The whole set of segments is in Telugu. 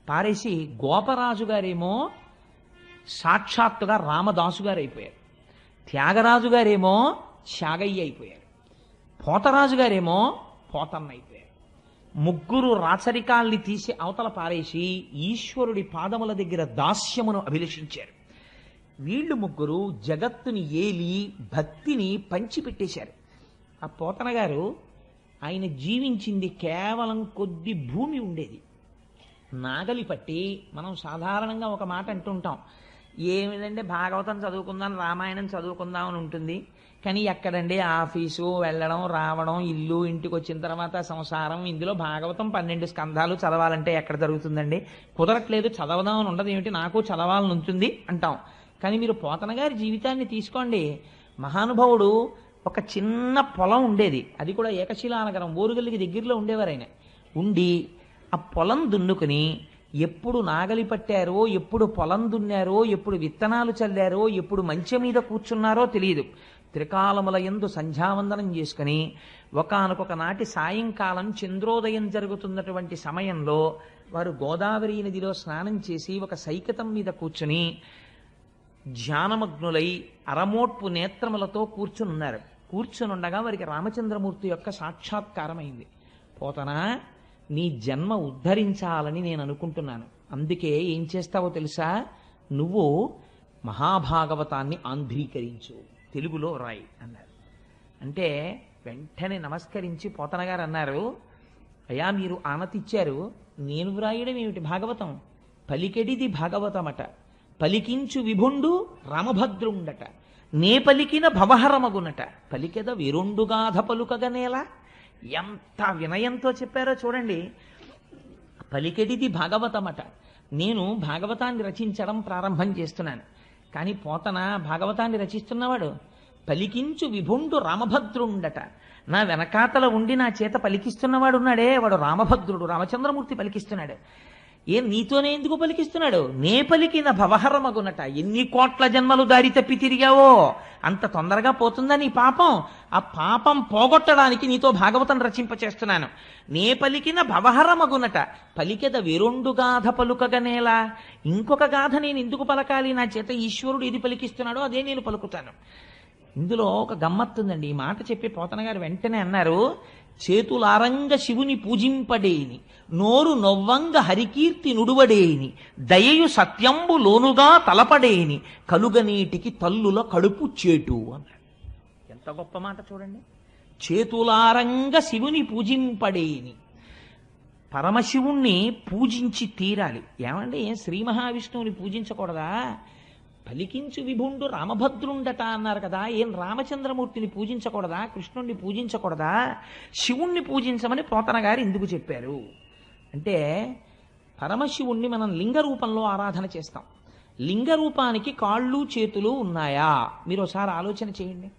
పారేసి గోపరాజు గారేమో సాక్షాత్తుగా రామదాసు గారు అయిపోయారు, త్యాగరాజు గారేమో త్యాగయ్య అయిపోయారు, పోతరాజు గారేమో పోతన్న అయిపోయారు. ముగ్గురు రాచరికాల్ని తీసి అవతల పారేసి ఈశ్వరుడి పాదముల దగ్గర దాస్యమును అభిలషించారు. వీళ్ళు ముగ్గురు జగత్తుని ఏలి భక్తిని పంచిపెట్టేశారు. ఆ పోతన గారు ఆయన జీవించింది కేవలం కొద్ది భూమి ఉండేది. నాగలి పట్టి మనం సాధారణంగా ఒక మాట అంటుంటాం, ఏమిటంటే భాగవతం చదువుకుందాం రామాయణం చదువుకుందాం అని ఉంటుంది, కానీ ఎక్కడండి ఆఫీసు వెళ్ళడం రావడం ఇల్లు ఇంటికి వచ్చిన తర్వాత సంసారం, ఇందులో భాగవతం 12 స్కంధాలు చదవాలంటే ఎక్కడ జరుగుతుందండి, కుదరట్లేదు, చదవదామని ఉండదు, ఏమిటి నాకు చదవాలని ఉంటుంది అంటాం. కానీ మీరు పోతన గారి జీవితాన్ని తీసుకోండి. మహానుభావుడు ఒక చిన్న పొలం ఉండేది, అది కూడా ఏకశిలానగరం ఓరుగల్లికి దగ్గరలో ఉండేవారు ఆయన. ఉండి ఆ పొలం దున్నుకుని ఎప్పుడు నాగలి పట్టారో, ఎప్పుడు పొలం దున్నారో, ఎప్పుడు విత్తనాలు చల్లారో, ఎప్పుడు మంచె మీద కూర్చున్నారో తెలియదు. త్రికాలముల యందు సంధ్యావందనం చేసుకుని ఒకానొక నాటి సాయంకాలం చంద్రోదయం జరుగుతున్నటువంటి సమయంలో వారు గోదావరి నదిలో స్నానం చేసి ఒక సైకతం మీద కూర్చుని ధ్యానమగ్నులై అరమోట్పు నేత్రములతో కూర్చునున్నారు. కూర్చునుండగా వారికి రామచంద్రమూర్తి యొక్క సాక్షాత్కారమైంది. పోతనా, నీ జన్మ ఉద్ధరించాలని నేను అనుకుంటున్నాను, అందుకే ఏం చేస్తావో తెలుసా, నువ్వు మహాభాగవతాన్ని ఆంధ్రీకరించు, తెలుగులో రాయి అన్నారు. అంటే వెంటనే నమస్కరించి పోతన గారు అన్నారు, అయ్యా మీరు ఆనతిచ్చారు, నేను వ్రాయడం ఏమిటి భాగవతం, పలికెడిది భాగవతమట, పలికించు విభుండు రామభద్రుండట, నే పలికిన భవహరమగునట, పలికెద విరుండుగాధ పలుకగనేలా. ఎంత వినయంతో చెప్పారో చూడండి. పలికెడిది భాగవతమట, నేను భాగవతాన్ని రచించడం ప్రారంభం చేస్తున్నాను, కానీ పోతన భాగవతాన్ని రచిస్తున్నవాడు పలికించు విభుండు రామభద్రుండట, నా వెనకాతల ఉండి నా చేత పలికిస్తున్నవాడు ఉన్నాడే వాడు రామభద్రుడు, రామచంద్రమూర్తి పలికిస్తున్నాడు. ఏం నీతోనే ఎందుకు పలికిస్తున్నాడు, నే పలికిన భవహరమగునట, ఎన్ని కోట్ల జన్మలు దారి తప్పి తిరిగావో అంత తొందరగా పోతుందా నీ పాపం, ఆ పాపం పోగొట్టడానికి నీతో భాగవతం రచింపచేస్తున్నాను. నే పలికిన భవహరమగునట, పలికెద విరుండు గాథ పలుకగనేలా, ఇంకొక గాథ నేను ఎందుకు పలకాలి, నా చేత ఈశ్వరుడు ఏది పలికిస్తున్నాడో అదే నేను పలుకుతాను. ఇందులో ఒక గమ్మత్తుందండి. ఈ మాట చెప్పి పోతన గారు వెంటనే అన్నారు, చేతులారంగ శివుని పూజింపడేని, నోరు నొవ్వంగ హరికీర్తి నుడువడేని, దయయు సత్యంబు లోనుగా తలపడేని, కలుగనీటికి తల్లుల కడుపు చేటు అన్నాడు. ఎంత గొప్ప మాట చూడండి. చేతులారంగ శివుని పూజింపడేని, పరమశివుణ్ణి పూజించి తీరాలి. ఏమంటే శ్రీ మహావిష్ణువుని పూజించకూడదా, పలికించు విభుండు రామభద్రుండట అన్నారు కదా, ఏం రామచంద్రమూర్తిని పూజించకూడదా, కృష్ణుణ్ణి పూజించకూడదా, శివుణ్ణి పూజించమని పోతన గారు ఎందుకు చెప్పారు అంటే, పరమశివుణ్ణి మనం లింగ రూపంలో ఆరాధన చేస్తాం. లింగ రూపానికి కాళ్ళు చేతులు ఉన్నాయా, మీరు ఒకసారి ఆలోచన చేయండి.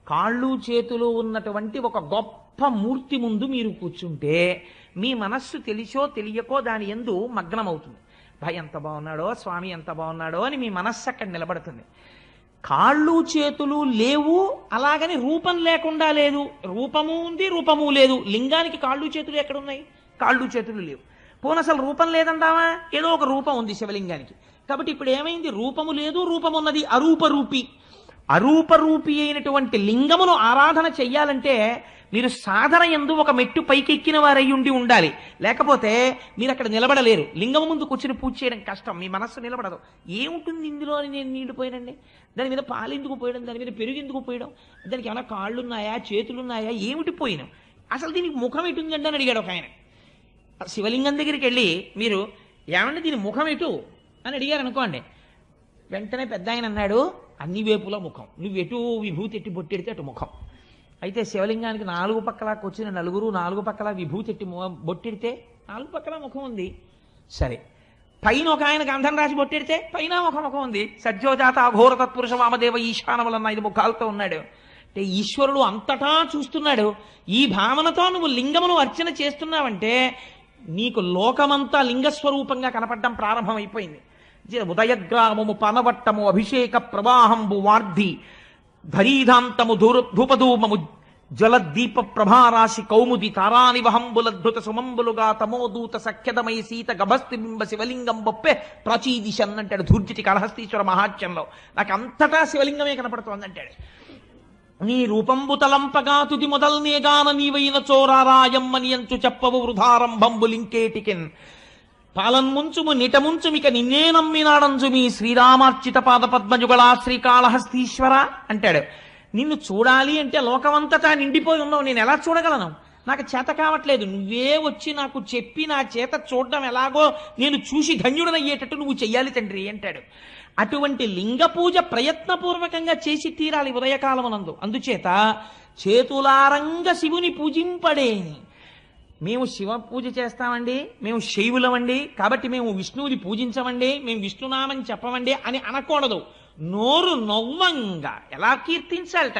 కాళ్ళు చేతులు ఉన్నటువంటి ఒక గొప్ప మూర్తి ముందు మీరు కూర్చుంటే మీ మనస్సు తెలిసో తెలియకో దాని యందు మగ్నమవుతుంది. భయ ఎంత బాగున్నాడో, స్వామి ఎంత బాగున్నాడో అని మీ మనస్సు అక్కడ నిలబడుతుంది. కాళ్ళు చేతులు లేవు, అలాగని రూపం లేకుండా లేదు, రూపము ఉంది రూపము లేదు. లింగానికి కాళ్ళు చేతులు ఎక్కడున్నాయి, కాళ్ళు చేతులు లేవు. పోనీ అసలు రూపం లేదంటావా, ఏదో ఒక రూపం ఉంది శివలింగానికి. కాబట్టి ఇప్పుడు ఏమైంది, రూపము లేదు రూపం ఉన్నది, అరూపరూపి. అరూపరూపి అయినటువంటి లింగమును ఆరాధన చెయ్యాలంటే మీరు సాధన యందు ఒక మెట్టు పైకెక్కిన వారై ఉండాలి, లేకపోతే మీరు అక్కడ నిలబడలేరు. లింగము ముందు కూర్చుని పూజ చేయడం కష్టం, మీ మనస్సు నిలబడదు. ఏముంటుంది ఇందులో అని నేను నీళ్లు పోయడండి, దాని మీద పాలెందుకు పోయడం, దాని మీద పెరుగు ఎందుకు పోయడం, దానికి ఏమైనా కాళ్ళున్నాయా చేతులున్నాయా, ఏమిటి పోయినాం, అసలు దీనికి ముఖం ఎటుందండి అని అడిగాడు ఒక ఆయన. శివలింగం దగ్గరికి వెళ్ళి మీరు ఏమంటే దీని ముఖం ఎటు అని అడిగారు అనుకోండి, వెంటనే పెద్ద ఆయన అన్నాడు, అన్ని వైపుల ముఖం, నువ్వు ఎటు విభూతి ఎట్టి బొట్టెడితే అటు ముఖం. అయితే శివలింగానికి 4 పక్కలా కూర్చుని నలుగురు 4 పక్కల విభూతి ఎట్టి బొట్టెడితే 4 పక్కల ముఖం ఉంది. సరే, పైన ఒక ఆయన గంధం రాసి బొట్టెడితే పైన ఒక ముఖం ఉంది. సజ్జోజాత అఘోర తత్పురుష వామదేవ ఈశానవలన్న 5 ముఖాలతో ఉన్నాడు. అంటే ఈశ్వరుడు అంతటా చూస్తున్నాడు. ఈ భావనతో నువ్వు లింగమును అర్చన చేస్తున్నావంటే నీకు లోకమంతా లింగస్వరూపంగా కనపడడం ప్రారంభమైపోయింది. ఉదయగ్రామము పనవట్టము అభిషేక ప్రవాహంబు వార్ధి ధరీధాంతము ధూపధూమము జ్వలద్దీప ప్రభారాశి కౌముది తారానివహంబులద్భుత సుమంబులుగా తమోదూత సఖ్యదమయ సీత గభస్తి బింబ శివలింగం బొప్పే ప్రచీదిశన్ అంటాడు ధూర్జటి కళహస్తీశ్వర మహాత్యంలో. నాకు అంతటా శివలింగమే కనపడుతోంది అంటాడు. నీ రూపంబు తలంపగా తుది మొదల్నేగాన నీవైన చోరారాయమ్మని అంచు చెప్పవు వృధారంభంబులింకేటికెన్ పాలన్ముంచుము నిటముంచుమిక నిన్నే నమ్మినాడంచు మీ శ్రీరామార్చిత పాద పద్మజుగళా శ్రీకాళహస్తీశ్వర అంటాడు. నిన్ను చూడాలి అంటే లోకమంతటా నిండిపోయి ఉన్నావు, నేను ఎలా చూడగలను? నాకు చేత కావట్లేదు. నువ్వే వచ్చి నాకు చెప్పి నా చేత చూడడం ఎలాగో నేను చూసి ధన్యుడనయ్యేటట్టు నువ్వు చెయ్యాలి తండ్రి అంటాడు. అటువంటి లింగ పూజ ప్రయత్నపూర్వకంగా చేసి తీరాలి ఉదయకాలమునందు. అందుచేత చేతులారంగ శివుని పూజింపడేని. మేము శివ పూజ చేస్తామండి, మేము శైవులమండి, కాబట్టి మేము విష్ణువుని పూజించమండి, మేము విష్ణునామని చెప్పమండి అని అనకూడదు. నోరు నవ్వంగా ఎలా కీర్తించాలట.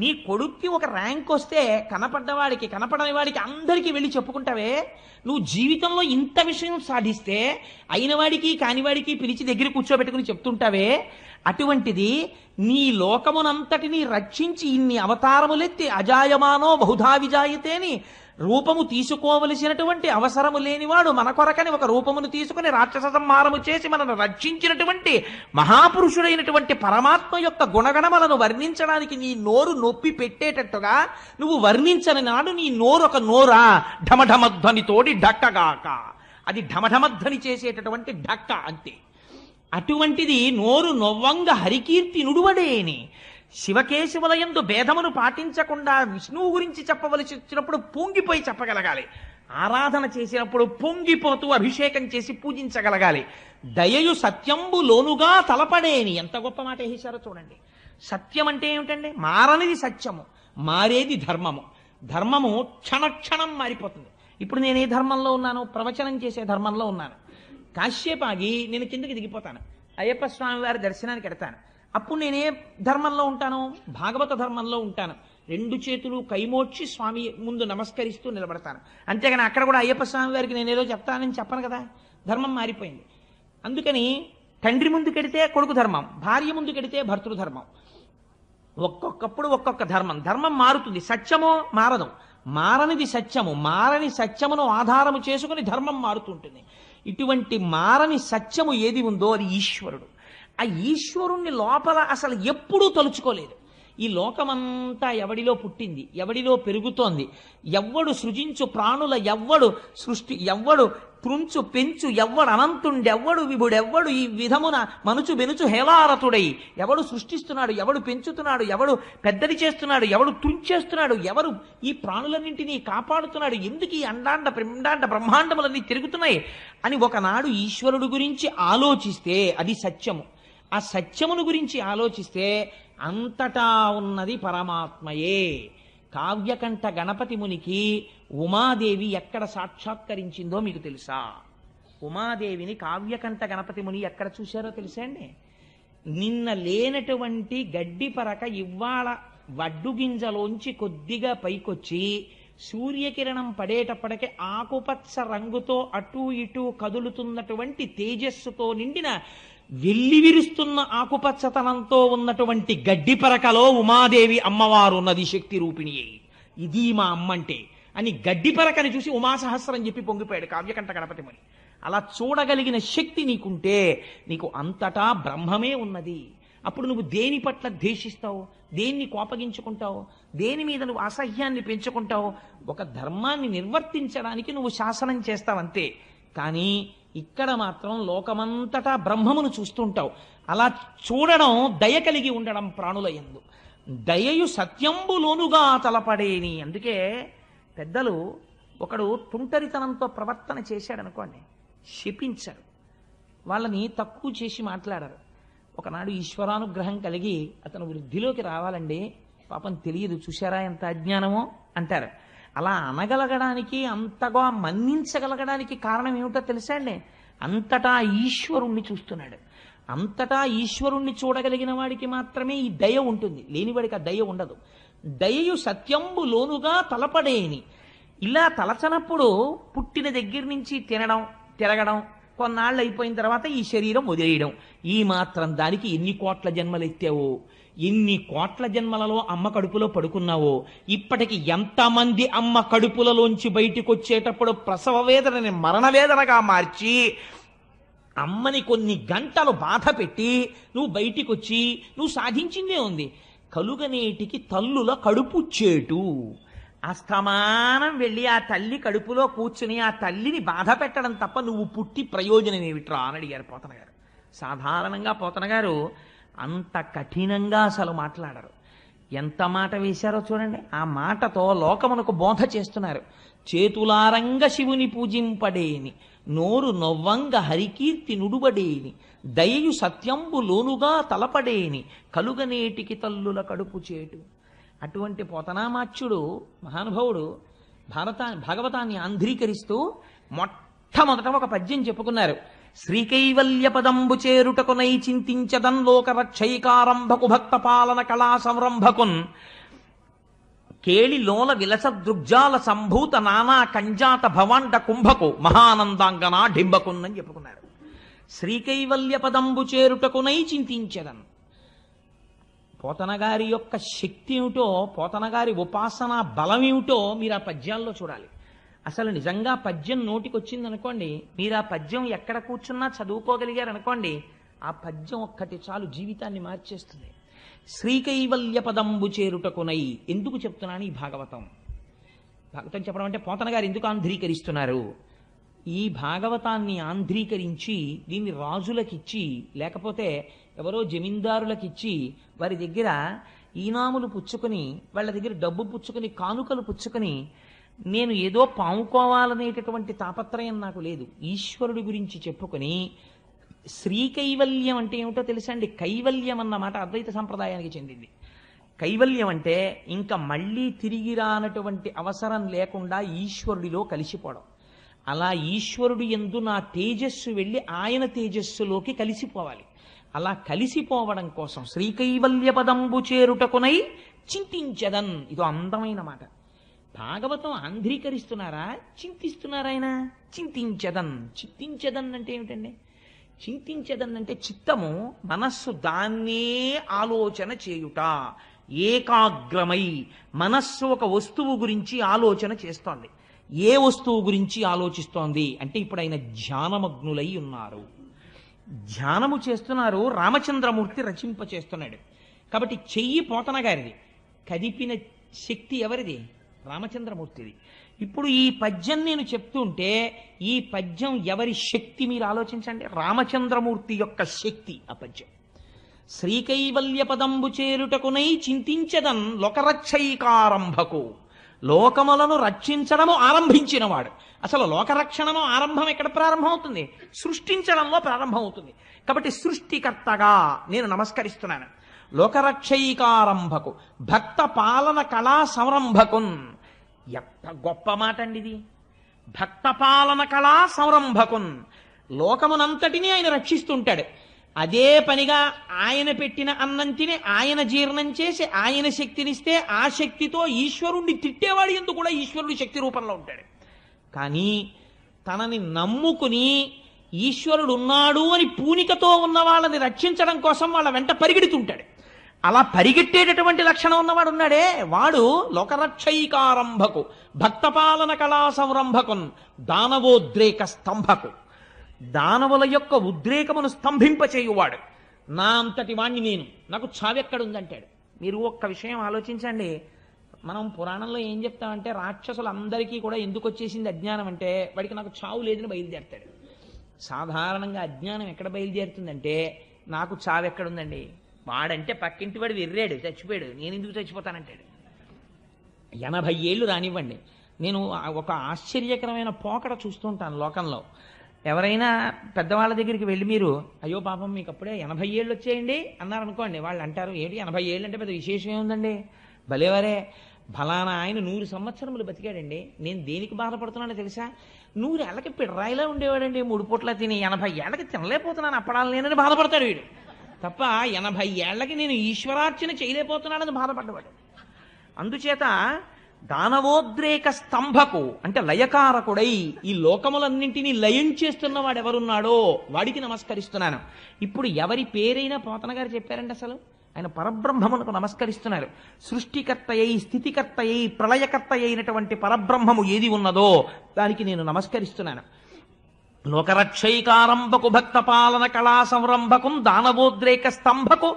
నీ కొడుక్కి ఒక ర్యాంక్ వస్తే కనపడ్డవాడికి కనపడని వాడికి అందరికీ వెళ్ళి చెప్పుకుంటావే. నువ్వు జీవితంలో ఇంత విషయం సాధిస్తే అయిన వాడికి కానివాడికి పిలిచి దగ్గర కూర్చోబెట్టుకుని చెప్తుంటావే. అటువంటిది నీ లోకమునంతటినీ రక్షించి ఇన్ని అవతారములెత్తి అజాయమానో బహుధా విజాయతేని రూపము తీసుకోవలసినటువంటి అవసరము లేనివాడు మన కొరకని ఒక రూపమును తీసుకుని రాక్షస సంహారము చేసి మనను రక్షించినటువంటి మహాపురుషుడైనటువంటి పరమాత్మ యొక్క గుణగణములను వర్ణించడానికి నీ నోరు నొప్పి పెట్టేటట్టుగా నువ్వు వర్ణించని నాడు నీ నోరు ఒక నోరా ఢమఢమధ్వనితోటి ఢక్కగాక. అది ఢమఢమధ్వని చేసేటటువంటి ఢక్క అంతే. అటువంటిది నోరు నొవ్వంగ హరికీర్తి నుడువడేని. శివకేశవులయందు భేదమును పాటించకుండా విష్ణువు గురించి చెప్పవలసి వచ్చినప్పుడు పొంగిపోయి చెప్పగలగాలి. ఆరాధన చేసినప్పుడు పొంగిపోతూ అభిషేకం చేసి పూజించగలగాలి. దయయు సత్యంబు లోనుగా తలపడేని. ఎంత గొప్ప మాట వేశారో చూడండి. సత్యం అంటే ఏమిటండి? మారనిది సత్యము, మారేది ధర్మము. ధర్మము క్షణక్షణం మారిపోతుంది. ఇప్పుడు నేను ఏ ధర్మంలో ఉన్నాను? ప్రవచనం చేసే ధర్మంలో ఉన్నాను. కాశ్యప్ ఆగి నేను కిందకి దిగిపోతాను, అయ్యప్ప స్వామి వారి దర్శనానికి ఎడతాను. అప్పుడు నేనే ధర్మంలో ఉంటాను? భాగవత ధర్మంలో ఉంటాను. 2 చేతులు కైమోడ్చి స్వామి ముందు నమస్కరిస్తూ నిలబడతాను. అంతేగాని అక్కడ కూడా అయ్యప్ప స్వామి వారికి నేనేదో చెప్తానని చెప్పను కదా. ధర్మం మారిపోయింది. అందుకని తండ్రి ముందు కెడితే కొడుకు ధర్మం, భార్య ముందు కెడితే భర్తృధర్మం. ఒక్కొక్కప్పుడు ఒక్కొక్క ధర్మం. ధర్మం మారుతుంది, సత్యము మారదు. మారనిది సత్యము. మారని సత్యమును ఆధారము చేసుకుని ధర్మం మారుతుంటుంది. ఇటువంటి మారని సత్యము ఏది ఉందో అది ఈశ్వరుడు. ఆ ఈశ్వరుణ్ణి లోపల అసలు ఎప్పుడూ తలుచుకోలేదు. ఈ లోకమంతా ఎవడిలో పుట్టింది, ఎవడిలో పెరుగుతోంది, ఎవ్వడు సృజించు ప్రాణుల ఎవ్వడు సృష్టి, ఎవ్వడు త్రుంచు పెంచు, ఎవ్వడు అనంతుండెవ్వడు విభుడెవ్వడు ఈ విధమున మనుచు బెనుచు హేలారతుడై, ఎవడు సృష్టిస్తున్నాడు, ఎవడు పెంచుతున్నాడు, ఎవడు పెద్దది చేస్తున్నాడు, ఎవడు త్రుంచేస్తున్నాడు, ఎవరు ఈ ప్రాణులన్నింటినీ కాపాడుతున్నాడు, ఎందుకు ఈ అండాండ పిండాండ బ్రహ్మాండములన్నీ తిరుగుతున్నాయి అని ఒకనాడు ఈశ్వరుడు గురించి ఆలోచిస్తే అది సత్యము. ఆ సత్యమును గురించి ఆలోచిస్తే అంతటా ఉన్నది పరమాత్మయే. కావ్యకంఠ గణపతి మునికి ఉమాదేవి ఎక్కడ సాక్షాత్కరించిందో మీకు తెలుసా? ఉమాదేవిని కావ్యకంఠ గణపతి ముని ఎక్కడ చూశారో తెలుసా అండి? నిన్న లేనటువంటి గడ్డి పరక ఇవాళ వడ్డుగింజలోంచి కొద్దిగా పైకొచ్చి సూర్యకిరణం పడేటప్పటికే ఆకుపచ్చ రంగుతో అటూ ఇటూ కదులుతున్నటువంటి తేజస్సుతో నిండిన వెల్లివిరుస్తున్న ఆకుపచ్చతనంతో ఉన్నటువంటి గడ్డి పరకలో ఉమాదేవి అమ్మవారు ఉన్నది, శక్తి రూపిణి. ఇది మా అమ్మంటే అని గడ్డి పరకని చూసి ఉమాసహస్రం చెప్పి పొంగిపోయాడు కావ్యకంఠ గణపతి ముని. అలా చూడగలిగిన శక్తి నీకుంటే నీకు అంతటా బ్రహ్మమే ఉన్నది. అప్పుడు నువ్వు దేని పట్ల ద్వేషిస్తావు, దేన్ని కోపగించుకుంటావు, దేని మీద నువ్వు అసహ్యాన్ని పెంచుకుంటావు? ఒక ధర్మాన్ని నిర్వర్తించడానికి నువ్వు శాసనం చేస్తావంతే. కానీ ఇక్కడ మాత్రం లోకమంతటా బ్రహ్మమును చూస్తుంటావు. అలా చూడడం దయ కలిగి ఉండడం ప్రాణుల యందు. దయయు సత్యంబులోనుగా తలపడేని. అందుకే పెద్దలు ఒకడు తుంటరితనంతో ప్రవర్తన చేశాడనుకోండి, శపించారు, వాళ్ళని తక్కువ చేసి మాట్లాడారు. ఒకనాడు ఈశ్వరానుగ్రహం కలిగి అతను వృద్ధిలోకి రావాలండి, పాపం తెలియదు, చూశారా ఎంత అజ్ఞానమో అంటారు. అలా అనగలగడానికి, అంతగా మన్నించగలగడానికి కారణం ఏమిటో తెలుసా అండి? అంతటా ఈశ్వరుణ్ణి చూస్తున్నాడు. అంతటా ఈశ్వరుణ్ణి చూడగలిగిన వాడికి మాత్రమే ఈ దయ ఉంటుంది, లేనివాడికి ఆ దయ ఉండదు. దయయు సత్యంబు లోనుగా తలపడేని. ఇలా తలచనప్పుడు పుట్టిన దగ్గర నుంచి తినడం, తిరగడం, కొన్నాళ్ళు అయిపోయిన తర్వాత ఈ శరీరం వదిలేయడం. ఈ మాత్రం దానికి ఎన్ని కోట్ల జన్మలు ఎత్తావో, ఎన్ని కోట్ల జన్మలలో అమ్మ కడుపులో పడుకున్నావో, ఇప్పటికి ఎంతమంది అమ్మ కడుపులలోంచి బయటికి వచ్చేటప్పుడు ప్రసవ వేదనని మరణ వేదనగా మార్చి అమ్మని కొన్ని గంటలు బాధ పెట్టి నువ్వు బయటికి వచ్చి నువ్వు సాధించిందే ఉంది. కలుగనేటికి తల్లుల కడుపు చేటు. అస్తమానం వెళ్ళి ఆ తల్లి కడుపులో కూర్చుని ఆ తల్లిని బాధ పెట్టడం తప్ప నువ్వు పుట్టి ప్రయోజనం ఏమిట్రా అని అడిగారు పోతన గారు. సాధారణంగా పోతన గారు అంత కఠినంగా అసలు మాట్లాడరు. ఎంత మాట వేశారో చూడండి. ఆ మాటతో లోకమునకు బోధ చేస్తున్నారు. చేతులారంగ శివుని పూజింపడేని, నోరు నొవ్వంగ హరికీర్తి నుడుబడేని, దయయు సత్యంబు లోనుగా తలపడేని, కలుగనేటికి తల్లుల కడుపు చేటు. అటువంటి పోతనామాచ్యుడు మహానుభావుడు భాగవతాన్ని ఆంధ్రీకరిస్తూ మొట్టమొదట ఒక పద్యం చెప్పుకున్నారు. శ్రీకైవల్య పదంబు చేరుటకునై చింతించదన్ లోక రక్షైకారంభకు భక్త పాలన కళా సంరంభకున్ కేళి లోల విలస దృగ్జాల సంభూత నానా కంజాత భవాండ కుంభకు మహానందాంగనా డింబకున్ అని చెప్పుకున్నారు. శ్రీకైవల్య పదంబు చేరుటకునై చింతించదన్. పోతనగారి యొక్క శక్తి ఏమిటో, పోతనగారి ఉపాసనా బలం ఏమిటో మీరు ఆ పద్యాల్లో చూడాలి. అసలు నిజంగా పద్యం నోటికి వచ్చింది అనుకోండి, మీరు ఆ పద్యం ఎక్కడ కూర్చున్నా చదువుకోగలిగారు అనుకోండి, ఆ పద్యం ఒక్కటి చాలు జీవితాన్ని మార్చేస్తుంది. శ్రీకైవల్య పదంబు చేరుటకునై. ఎందుకు చెప్తున్నాను ఈ భాగవతం? భాగవతం చెప్పడం అంటే పోతన గారు ఎందుకు ఆంధ్రీకరిస్తున్నారు? ఈ భాగవతాన్ని ఆంధ్రీకరించి దీన్ని రాజులకిచ్చి, లేకపోతే ఎవరో జమీందారులకిచ్చి వారి దగ్గర ఈనాములు పుచ్చుకొని, వాళ్ళ దగ్గర డబ్బు పుచ్చుకొని, కానుకలు పుచ్చుకొని, నేను ఏదో పాముకోవాలనేటటువంటి తాపత్రయం నాకు లేదు. ఈశ్వరుడి గురించి చెప్పుకొని, శ్రీకైవల్యం అంటే ఏమిటో తెలుసండి? కైవల్యం అన్నమాట అద్వైత సంప్రదాయానికి చెందింది. కైవల్యం అంటే ఇంకా మళ్ళీ తిరిగి రానటువంటి అవసరం లేకుండా ఈశ్వరుడిలో కలిసిపోవడం. అలా ఈశ్వరుడు యందు నా తేజస్సు వెళ్ళి ఆయన తేజస్సులోకి కలిసిపోవాలి. అలా కలిసిపోవడం కోసం శ్రీకైవల్య పదంబు చేరుటకునై చింతించదన్. ఇదో అందమైన మాట. భాగవతం ఆంధ్రీకరిస్తున్నారా, చింతిస్తున్నారా? ఆయన చింతించదన్. చింతించదన్ అంటే ఏమిటండి? చింతించదన్ అంటే చిత్తము, మనస్సు దాన్నే ఆలోచన చేయుట. ఏకాగ్రమై మనస్సు ఒక వస్తువు గురించి ఆలోచన చేస్తోంది. ఏ వస్తువు గురించి ఆలోచిస్తోంది అంటే ఇప్పుడు ఆయన ధ్యానమగ్నులై ఉన్నారు, ధ్యానము చేస్తున్నారు. రామచంద్రమూర్తి రచింపచేస్తున్నాడు కాబట్టి చెయ్యి పోతన గారిది, కదిపిన శక్తి ఎవరిది? రామచంద్రమూర్తిది. ఇప్పుడు ఈ పద్యం నేను చెప్తుంటే ఈ పద్యం ఎవరి శక్తి మీరు ఆలోచించండి. రామచంద్రమూర్తి యొక్క శక్తి ఆ పద్యం. శ్రీకైవల్య పదంబు చేరుటకునై చింతించదన్ లోకరక్షైకారంభకు. లోకములను రక్షించడము ఆరంభించినవాడు. అసలు లోకరక్షణము ఆరంభం ఎక్కడ ప్రారంభమవుతుంది? సృష్టించడంలో ప్రారంభమవుతుంది. కాబట్టి సృష్టికర్తగా నేను నమస్కరిస్తున్నాను. లోకరక్షైకారంభకు భక్త పాలన కళా సంరంభకున్. ఎంత గొప్ప మాట అండి ఇది! భక్త పాలన కళా సంరంభకున్. లోకమునంతటినీ ఆయన రక్షిస్తుంటాడు. అదే పనిగా ఆయన పెట్టిన అన్నం తిని ఆయన జీర్ణం చేసి ఆయన శక్తినిస్తే ఆ శక్తితో ఈశ్వరుణ్ణి తిట్టేవాడు ఎందుకు కూడా ఈశ్వరుడి శక్తి రూపంలో ఉంటాడు. కానీ తనని నమ్ముకుని ఈశ్వరుడు ఉన్నాడు అని పూనికతో ఉన్న వాళ్ళని రక్షించడం కోసం వాళ్ళ వెంట పరిగెడుతుంటాడు. అలా పరిగెట్టేటటువంటి లక్షణం ఉన్నవాడు ఉన్నాడే, వాడు లోకరక్షైకారంభకు భక్తపాలన కళా సంరంభకున్ దానవోద్రేక స్తంభకు. దానవుల యొక్క ఉద్రేకమును స్తంభింపచేయువాడు. నా అంతటి వాణ్ణి నేను, నాకు చావెక్కడుందంటాడు. మీరు ఒక్క విషయం ఆలోచించండి. మనం పురాణంలో ఏం చెప్తామంటే రాక్షసులందరికీ కూడా ఎందుకు వచ్చేసింది అజ్ఞానం అంటే వాడికి నాకు చావు లేదని బయలుదేరతాడు. సాధారణంగా అజ్ఞానం ఎక్కడ బయలుదేరుతుందంటే నాకు చావు ఎక్కడుందండి, వాడంటే పక్కింటి వాడు వెర్రాడు చచ్చిపోయాడు, నేను ఎందుకు చచ్చిపోతానంటాడు. 80 ఏళ్ళు రానివ్వండి. నేను ఒక ఆశ్చర్యకరమైన పోకడ చూస్తుంటాను లోకంలో. ఎవరైనా పెద్దవాళ్ళ దగ్గరికి వెళ్ళి మీరు అయ్యో పాపం మీకు అప్పుడే 80 ఏళ్ళు వచ్చేయండి అన్నారనుకోండి, వాళ్ళు అంటారు ఏంటి 80 ఏళ్ళు అంటే పెద్ద విశేషం ఏముందండి, భలేవరే ఫలానా ఆయన 100 సంవత్సరములు బతికాడండి, నేను దేనికి బాధపడుతున్నానో తెలుసా, 100 ఏళ్ళకి పిడరాయిలా ఉండేవాడండి, 3 పూట్ల తిని 80 ఏళ్ళకి తినలేకపోతున్నాను అప్పడాలు నేనని బాధపడతాడు వీడు తప్ప 80 ఏళ్ళకి నేను ఈశ్వరార్చన చేయలేకపోతున్నానని బాధపడ్డవాడు. అందుచేత దానవోద్రేక స్తంభకు అంటే లయకారకుడై ఈ లోకములన్నింటినీ లయం చేస్తున్న వాడు ఎవరున్నాడో వాడికి నమస్కరిస్తున్నాను. ఇప్పుడు ఎవరి పేరైనా పోతన గారు చెప్పారండి, అసలు ఆయన పరబ్రహ్మమునకు నమస్కరిస్తున్నారు. సృష్టికర్త అయి స్థితికర్త అయి ప్రళయకర్త అయినటువంటి పరబ్రహ్మము ఏది ఉన్నదో దానికి నేను నమస్కరిస్తున్నాను. లోకరక్షైకారంభకు భక్త పాలన కళా సంరంభకం దానవోద్రేక స్తంభకు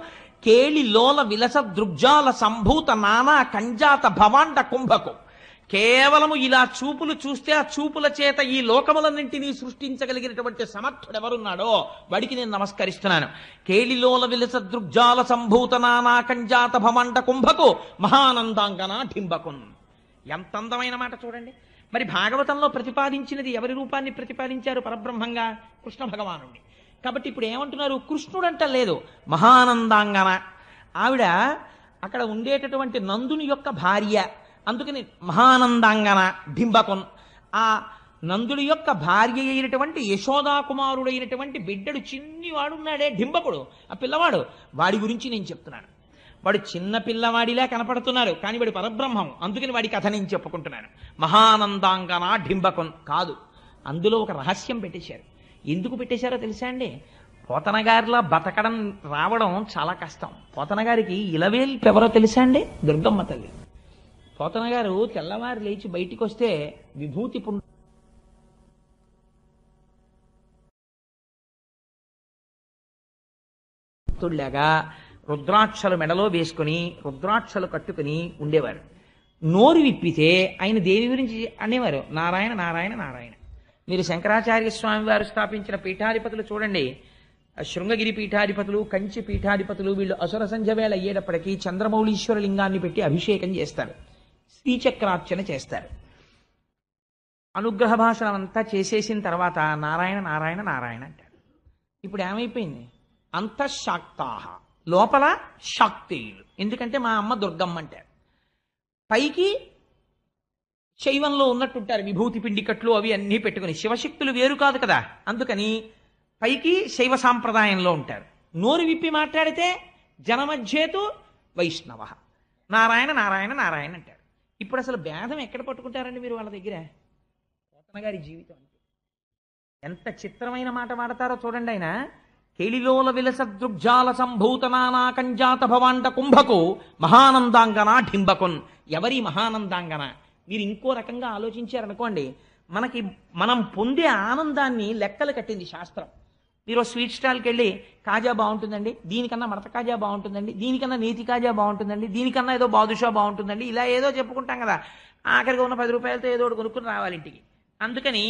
కేళి లోల విలస దృగ్జాల సంభూత నానా కంజాత భవాండ కుంభకు. కేవలము ఇలా చూపులు చూస్తే ఆ చూపుల చేత ఈ లోకములన్నింటినీ సృష్టించగలిగినటువంటి సమర్థుడు ఎవరున్నాడో వాడికి నేను నమస్కరిస్తున్నాను. కేళిలోల విలస దృగ్జాల సంభూత నానా కంజాత భవాండ కుంభకు మహానందాంగన ఢింబకున్. ఎంత అందమైన మాట చూడండి. మరి భాగవతంలో ప్రతిపాదించినది ఎవరి రూపాన్ని ప్రతిపాదించారు? పరబ్రహ్మంగా కృష్ణ భగవానుడిని. కాబట్టి ఇప్పుడు ఏమంటున్నారు? కృష్ణుడంట లేదు, మహానందాంగన. ఆవిడ అక్కడ ఉండేటటువంటి నందుని యొక్క భార్య, అందుకని మహానందాంగన డింబకొన్. ఆ నందుడి యొక్క భార్య అయినటువంటి యశోదాకుమారుడైనటువంటి బిడ్డడు చిన్నివాడున్నాడే డింబకుడు, ఆ పిల్లవాడు, వాడి గురించి నేను చెప్తున్నాను. వాడు చిన్న పిల్లవాడిలా కనపడుతున్నారు, కానీ వాడి పరబ్రహ్మం, అందుకని వాడి కథ నేను చెప్పుకుంటున్నాను. మహానందాంగన డింబకొన్ కాదు, అందులో ఒక రహస్యం పెట్టేశారు. ఎందుకు పెట్టేశారో తెలుసా అండి? పోతన గారిలా బతకడం రావడం చాలా కష్టం. పోతన గారికి ఇలవేల్పు ఎవరో తెలుసా అండి? దుర్గమ్మ తల్లి. పోతన గారు తెల్లవారు లేచి బయటికి వస్తే విభూతి పుండులాగా రుద్రాక్షలు మెడలో వేసుకుని రుద్రాక్షలు కట్టుకుని ఉండేవారు. నోరు విప్పితే ఆయన దేవి గురించి అనేవారు, నారాయణ నారాయణ నారాయణ. మీరు శంకరాచార్య స్వామి వారు స్థాపించిన పీఠాధిపతులు చూడండి, శృంగగిరి పీఠాధిపతులు, కంచి పీఠాధిపతులు, వీళ్ళు అసుర సంధ్య వేళ అయ్యేటప్పటికీ చంద్రమౌళీశ్వర లింగాన్ని పెట్టి అభిషేకం చేస్తారు, శ్రీచక్రార్చన చేస్తారు. అనుగ్రహ భాషణం అంతా చేసేసిన తర్వాత నారాయణ నారాయణ నారాయణ అంటారు. ఇప్పుడు ఏమైపోయింది? అంతఃశాక్తాహ, లోపల శాక్తేయులు. ఎందుకంటే మా అమ్మ దుర్గమ్మ అంటారు. పైకి శైవంలో ఉన్నట్టుంటారు, విభూతి పిండికట్లు అవి అన్నీ పెట్టుకుని. శివశక్తులు వేరు కాదు కదా, అందుకని పైకి శైవ సాంప్రదాయంలో ఉంటారు. నోరు విప్పి మాట్లాడితే జనమధ్యేతు వైష్ణవ, నారాయణ నారాయణ నారాయణ అంటారు. ఇప్పుడు అసలు భేదం ఎక్కడ పట్టుకుంటారండి మీరు వాళ్ళ దగ్గర? పోతన గారి జీవితం అంటే ఎంత చిత్రమైన మాట వాడతారో చూడండి. ఆయన కేళిలోల విలస దృగ్జాల సంభూత నానా కంజాత భవాండ కుంభకు మహానందాంగన ఢింబకున్. ఎవరి మహానందాంగన? మీరు ఇంకో రకంగా ఆలోచించారనుకోండి, మనం పొందే ఆనందాన్ని లెక్కలు కట్టింది శాస్త్రం. మీరు స్వీట్ స్టాల్కి వెళ్ళి కాజా బాగుంటుందండి, దీనికన్నా మడత కాజా బాగుంటుందండి, దీనికన్నా నేతి కాజా బాగుంటుందండి, దీనికన్నా ఏదో బాదుషా బాగుంటుందండి, ఇలా ఏదో చెప్పుకుంటాం కదా. ఆఖరిగా ఉన్న 10 రూపాయలతో ఏదో ఒకటి కొనుక్కుని రావాలి ఇంటికి. అందుకని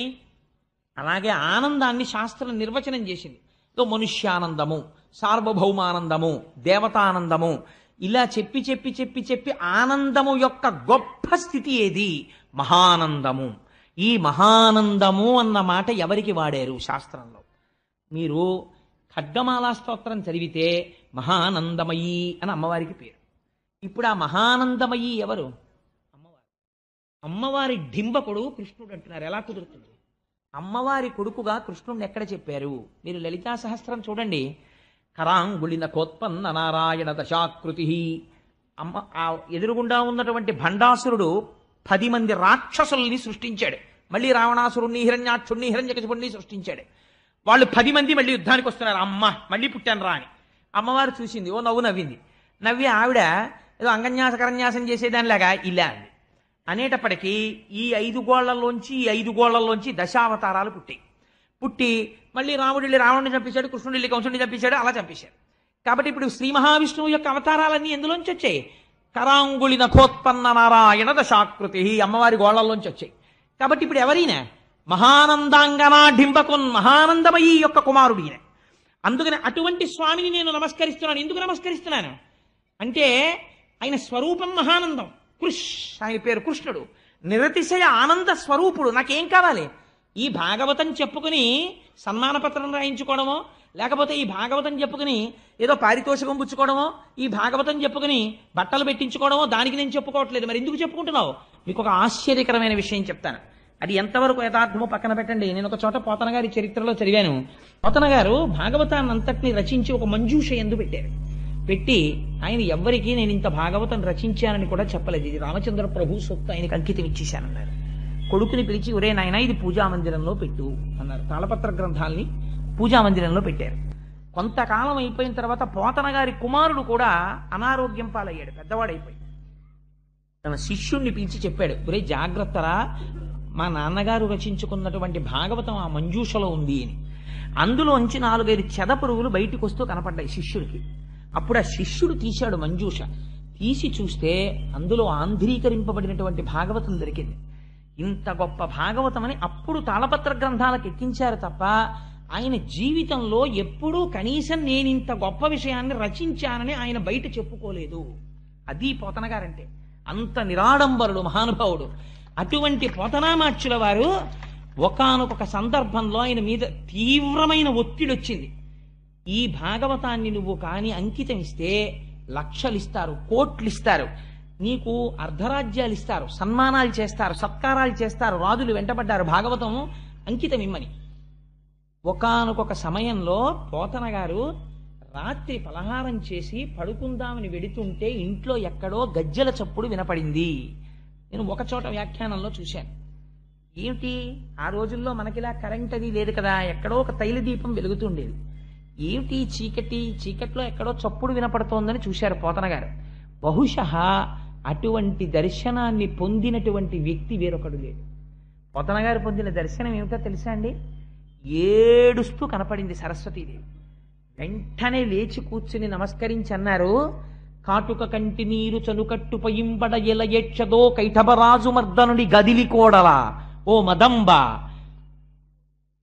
అలాగే ఆనందాన్ని శాస్త్రం నిర్వచనం చేసింది. మనుష్యానందము, సార్వభౌమానందము, దేవతానందము, ఇలా చెప్పి చెప్పి చెప్పి చెప్పి ఆనందము యొక్క గొప్ప స్థితి ఏది? మహానందము. ఈ మహానందము అన్న మాట ఎవరికి వాడారు శాస్త్రంలో? మీరు ఖడ్గమాలా స్తోత్రం చదివితే మహానందమయీ అని అమ్మవారికి పేరు. ఇప్పుడు ఆ మహానందమయీ ఎవరు? అమ్మవారు. అమ్మవారి డింబకుడు కృష్ణుడు అంటున్నారు. ఎలా కుదురుతుంది? అమ్మవారి కొడుకుగా కృష్ణుడిని ఎక్కడ చెప్పారు? మీరు లలితా సహస్రం చూడండి. కరాంగుళిన కోత్పన్న నారాయణ దశాకృతి. ఆ ఎదురుగుండా ఉన్నటువంటి భండాసురుడు 10 మంది రాక్షసుల్ని సృష్టించాడు. మళ్ళీ రావణాసురుణ్ణి, హిరణ్యాక్షుణ్ణి, హిరణ్యకశిపుణ్ణి సృష్టించాడు. వాళ్ళు 10 మంది మళ్ళీ యుద్ధానికి వస్తున్నారు. అమ్మ మళ్ళీ పుట్టాను రా అని అమ్మవారు చూసింది, ఓ నవ్వు నవ్వింది. నవ్వి ఆవిడ ఏదో అంగన్యాస కరన్యాసం చేసేదానిలాగా ఇలా అంది. అనేటప్పటికీ ఈ 5 గోళ్లలోంచి దశావతారాలు పుట్టి మళ్ళీ రాముడు వెళ్ళి రావణుని చంపేశాడు, కృష్ణుడు వెళ్ళి కంసుడిని చంపేశాడు, అలా చంపేశాడు. కాబట్టి ఇప్పుడు శ్రీ మహావిష్ణువు యొక్క అవతారాలన్నీ ఎందులోంచి వచ్చాయి? కరాంగుళి నఖోత్పన్న నారాయణ దశాకృతి, అమ్మవారి గోళ్లలోంచి వచ్చాయి. కాబట్టి ఇప్పుడు ఎవరైనా మహానందాంగనా డింబకున్, మహానందమయీ యొక్క కుమారుడు ఈయన. అందుకని అటువంటి స్వామిని నేను నమస్కరిస్తున్నాను. ఎందుకు నమస్కరిస్తున్నాను అంటే ఆయన స్వరూపం మహానందం. ఆయన పేరు కృష్ణుడు, నిరతిశయ ఆనంద స్వరూపుడు. నాకేం కావాలి? ఈ భాగవతం చెప్పుకుని సన్మానపత్రం రాయించుకోవడమో, లేకపోతే ఈ భాగవతం చెప్పుకుని ఏదో పారితోషికం పుచ్చుకోవడమో, ఈ భాగవతం చెప్పుకుని బట్టలు పెట్టించుకోవడమో దానికి నేను చెప్పుకోవట్లేదు. మరి ఎందుకు చెప్పుకుంటున్నావు? మీకు ఒక ఆశ్చర్యకరమైన విషయం చెప్తాను. అది ఎంతవరకు యథార్థమో పక్కన పెట్టండి. నేను ఒక చోట పోతన గారి చరిత్రలో చదివాను. పోతన గారు భాగవతాన్ని అంతటిని రచించి ఒక మంజూష ఎందు పెట్టారు. పెట్టి ఆయన ఎవ్వరికీ నేను ఇంత భాగవతం రచించానని కూడా చెప్పలేదు, ఇది రామచంద్ర ప్రభు సొత్తు, ఆయనకి అంకితం ఇచ్చేశానన్నారు. కొడుకుని పిలిచి, ఒరే నాయనా ఇది పూజామందిరంలో పెట్టు అన్నారు. తాళపత్ర గ్రంథాల్ని పూజామందిరంలో పెట్టారు. కొంతకాలం అయిపోయిన తర్వాత పోతన గారి కుమారుడు కూడా అనారోగ్యం పాలయ్యాడు, పెద్దవాడైపోయి. తన శిష్యుణ్ణి పిలిచి చెప్పాడు, ఒరే జాగ్రత్తరా, మా నాన్నగారు రచించుకున్నటువంటి భాగవతం ఆ మంజూషలో ఉంది అని. అందులోంచి 4-5 చెదపురుగులు బయటికి వస్తూ కనపడ్డాయి శిష్యుడికి. అప్పుడు ఆ శిష్యుడు తీశాడు మంజూష, తీసి చూస్తే అందులో ఆంధ్రీకరింపబడినటువంటి భాగవతం దొరికింది. ఇంత గొప్ప భాగవతం అని అప్పుడు తాళపత్ర గ్రంథాలకు ఎక్కించారు తప్ప ఆయన జీవితంలో ఎప్పుడూ కనీసం నేను ఇంత గొప్ప విషయాన్ని రచించానని ఆయన బయట చెప్పుకోలేదు. అది పోతన గారంటే. అంత నిరాడంబరుడు మహానుభావుడు. అటువంటి పోతనామాచ్యుల వారు ఒకానొక సందర్భంలో ఆయన మీద తీవ్రమైన ఒత్తిడి వచ్చింది. ఈ భాగవతాన్ని నువ్వు కాని అంకితం ఇస్తే లక్షలు ఇస్తారు, కోట్లు ఇస్తారు, నీకు అర్ధరాజ్యాలు ఇస్తారు, సన్మానాలు చేస్తారు, సత్కారాలు చేస్తారు, రాజులు వెంటబడ్డారు భాగవతం అంకితం ఇమ్మని. ఒకానొక సమయంలో పోతన గారు రాత్రి పలహారం చేసి పడుకుందామని వెడుతుంటే ఇంట్లో ఎక్కడో గజ్జెల చప్పుడు వినపడింది. నేను ఒకచోట వ్యాఖ్యానంలో చూశాను. ఏమిటి, ఆ రోజుల్లో మనకిలా కరెంట్ అది లేదు కదా, ఎక్కడో ఒక తైల దీపం వెలుగుతుండేది. ఏమిటి చీకట్లో ఎక్కడో చప్పుడు వినపడుతోందని చూశారు పోతన గారు. బహుశः అటువంటి దర్శనాన్ని పొందినటువంటి వ్యక్తి వేరొకడు లేడు. పోతన గారు పొందిన దర్శనం ఏమిటో తెలుసా అండి? ఏడుస్తూ కనపడింది సరస్వతీదేవి. వెంటనే లేచి కూర్చుని నమస్కరించి అన్నారు, కాటుక కంటి నీరు చనుకట్టు పయింబడ ఎలయెచ్చదో కైఠబరాజు మర్దనుడి గదిలి కోడలా ఓ మదంబ,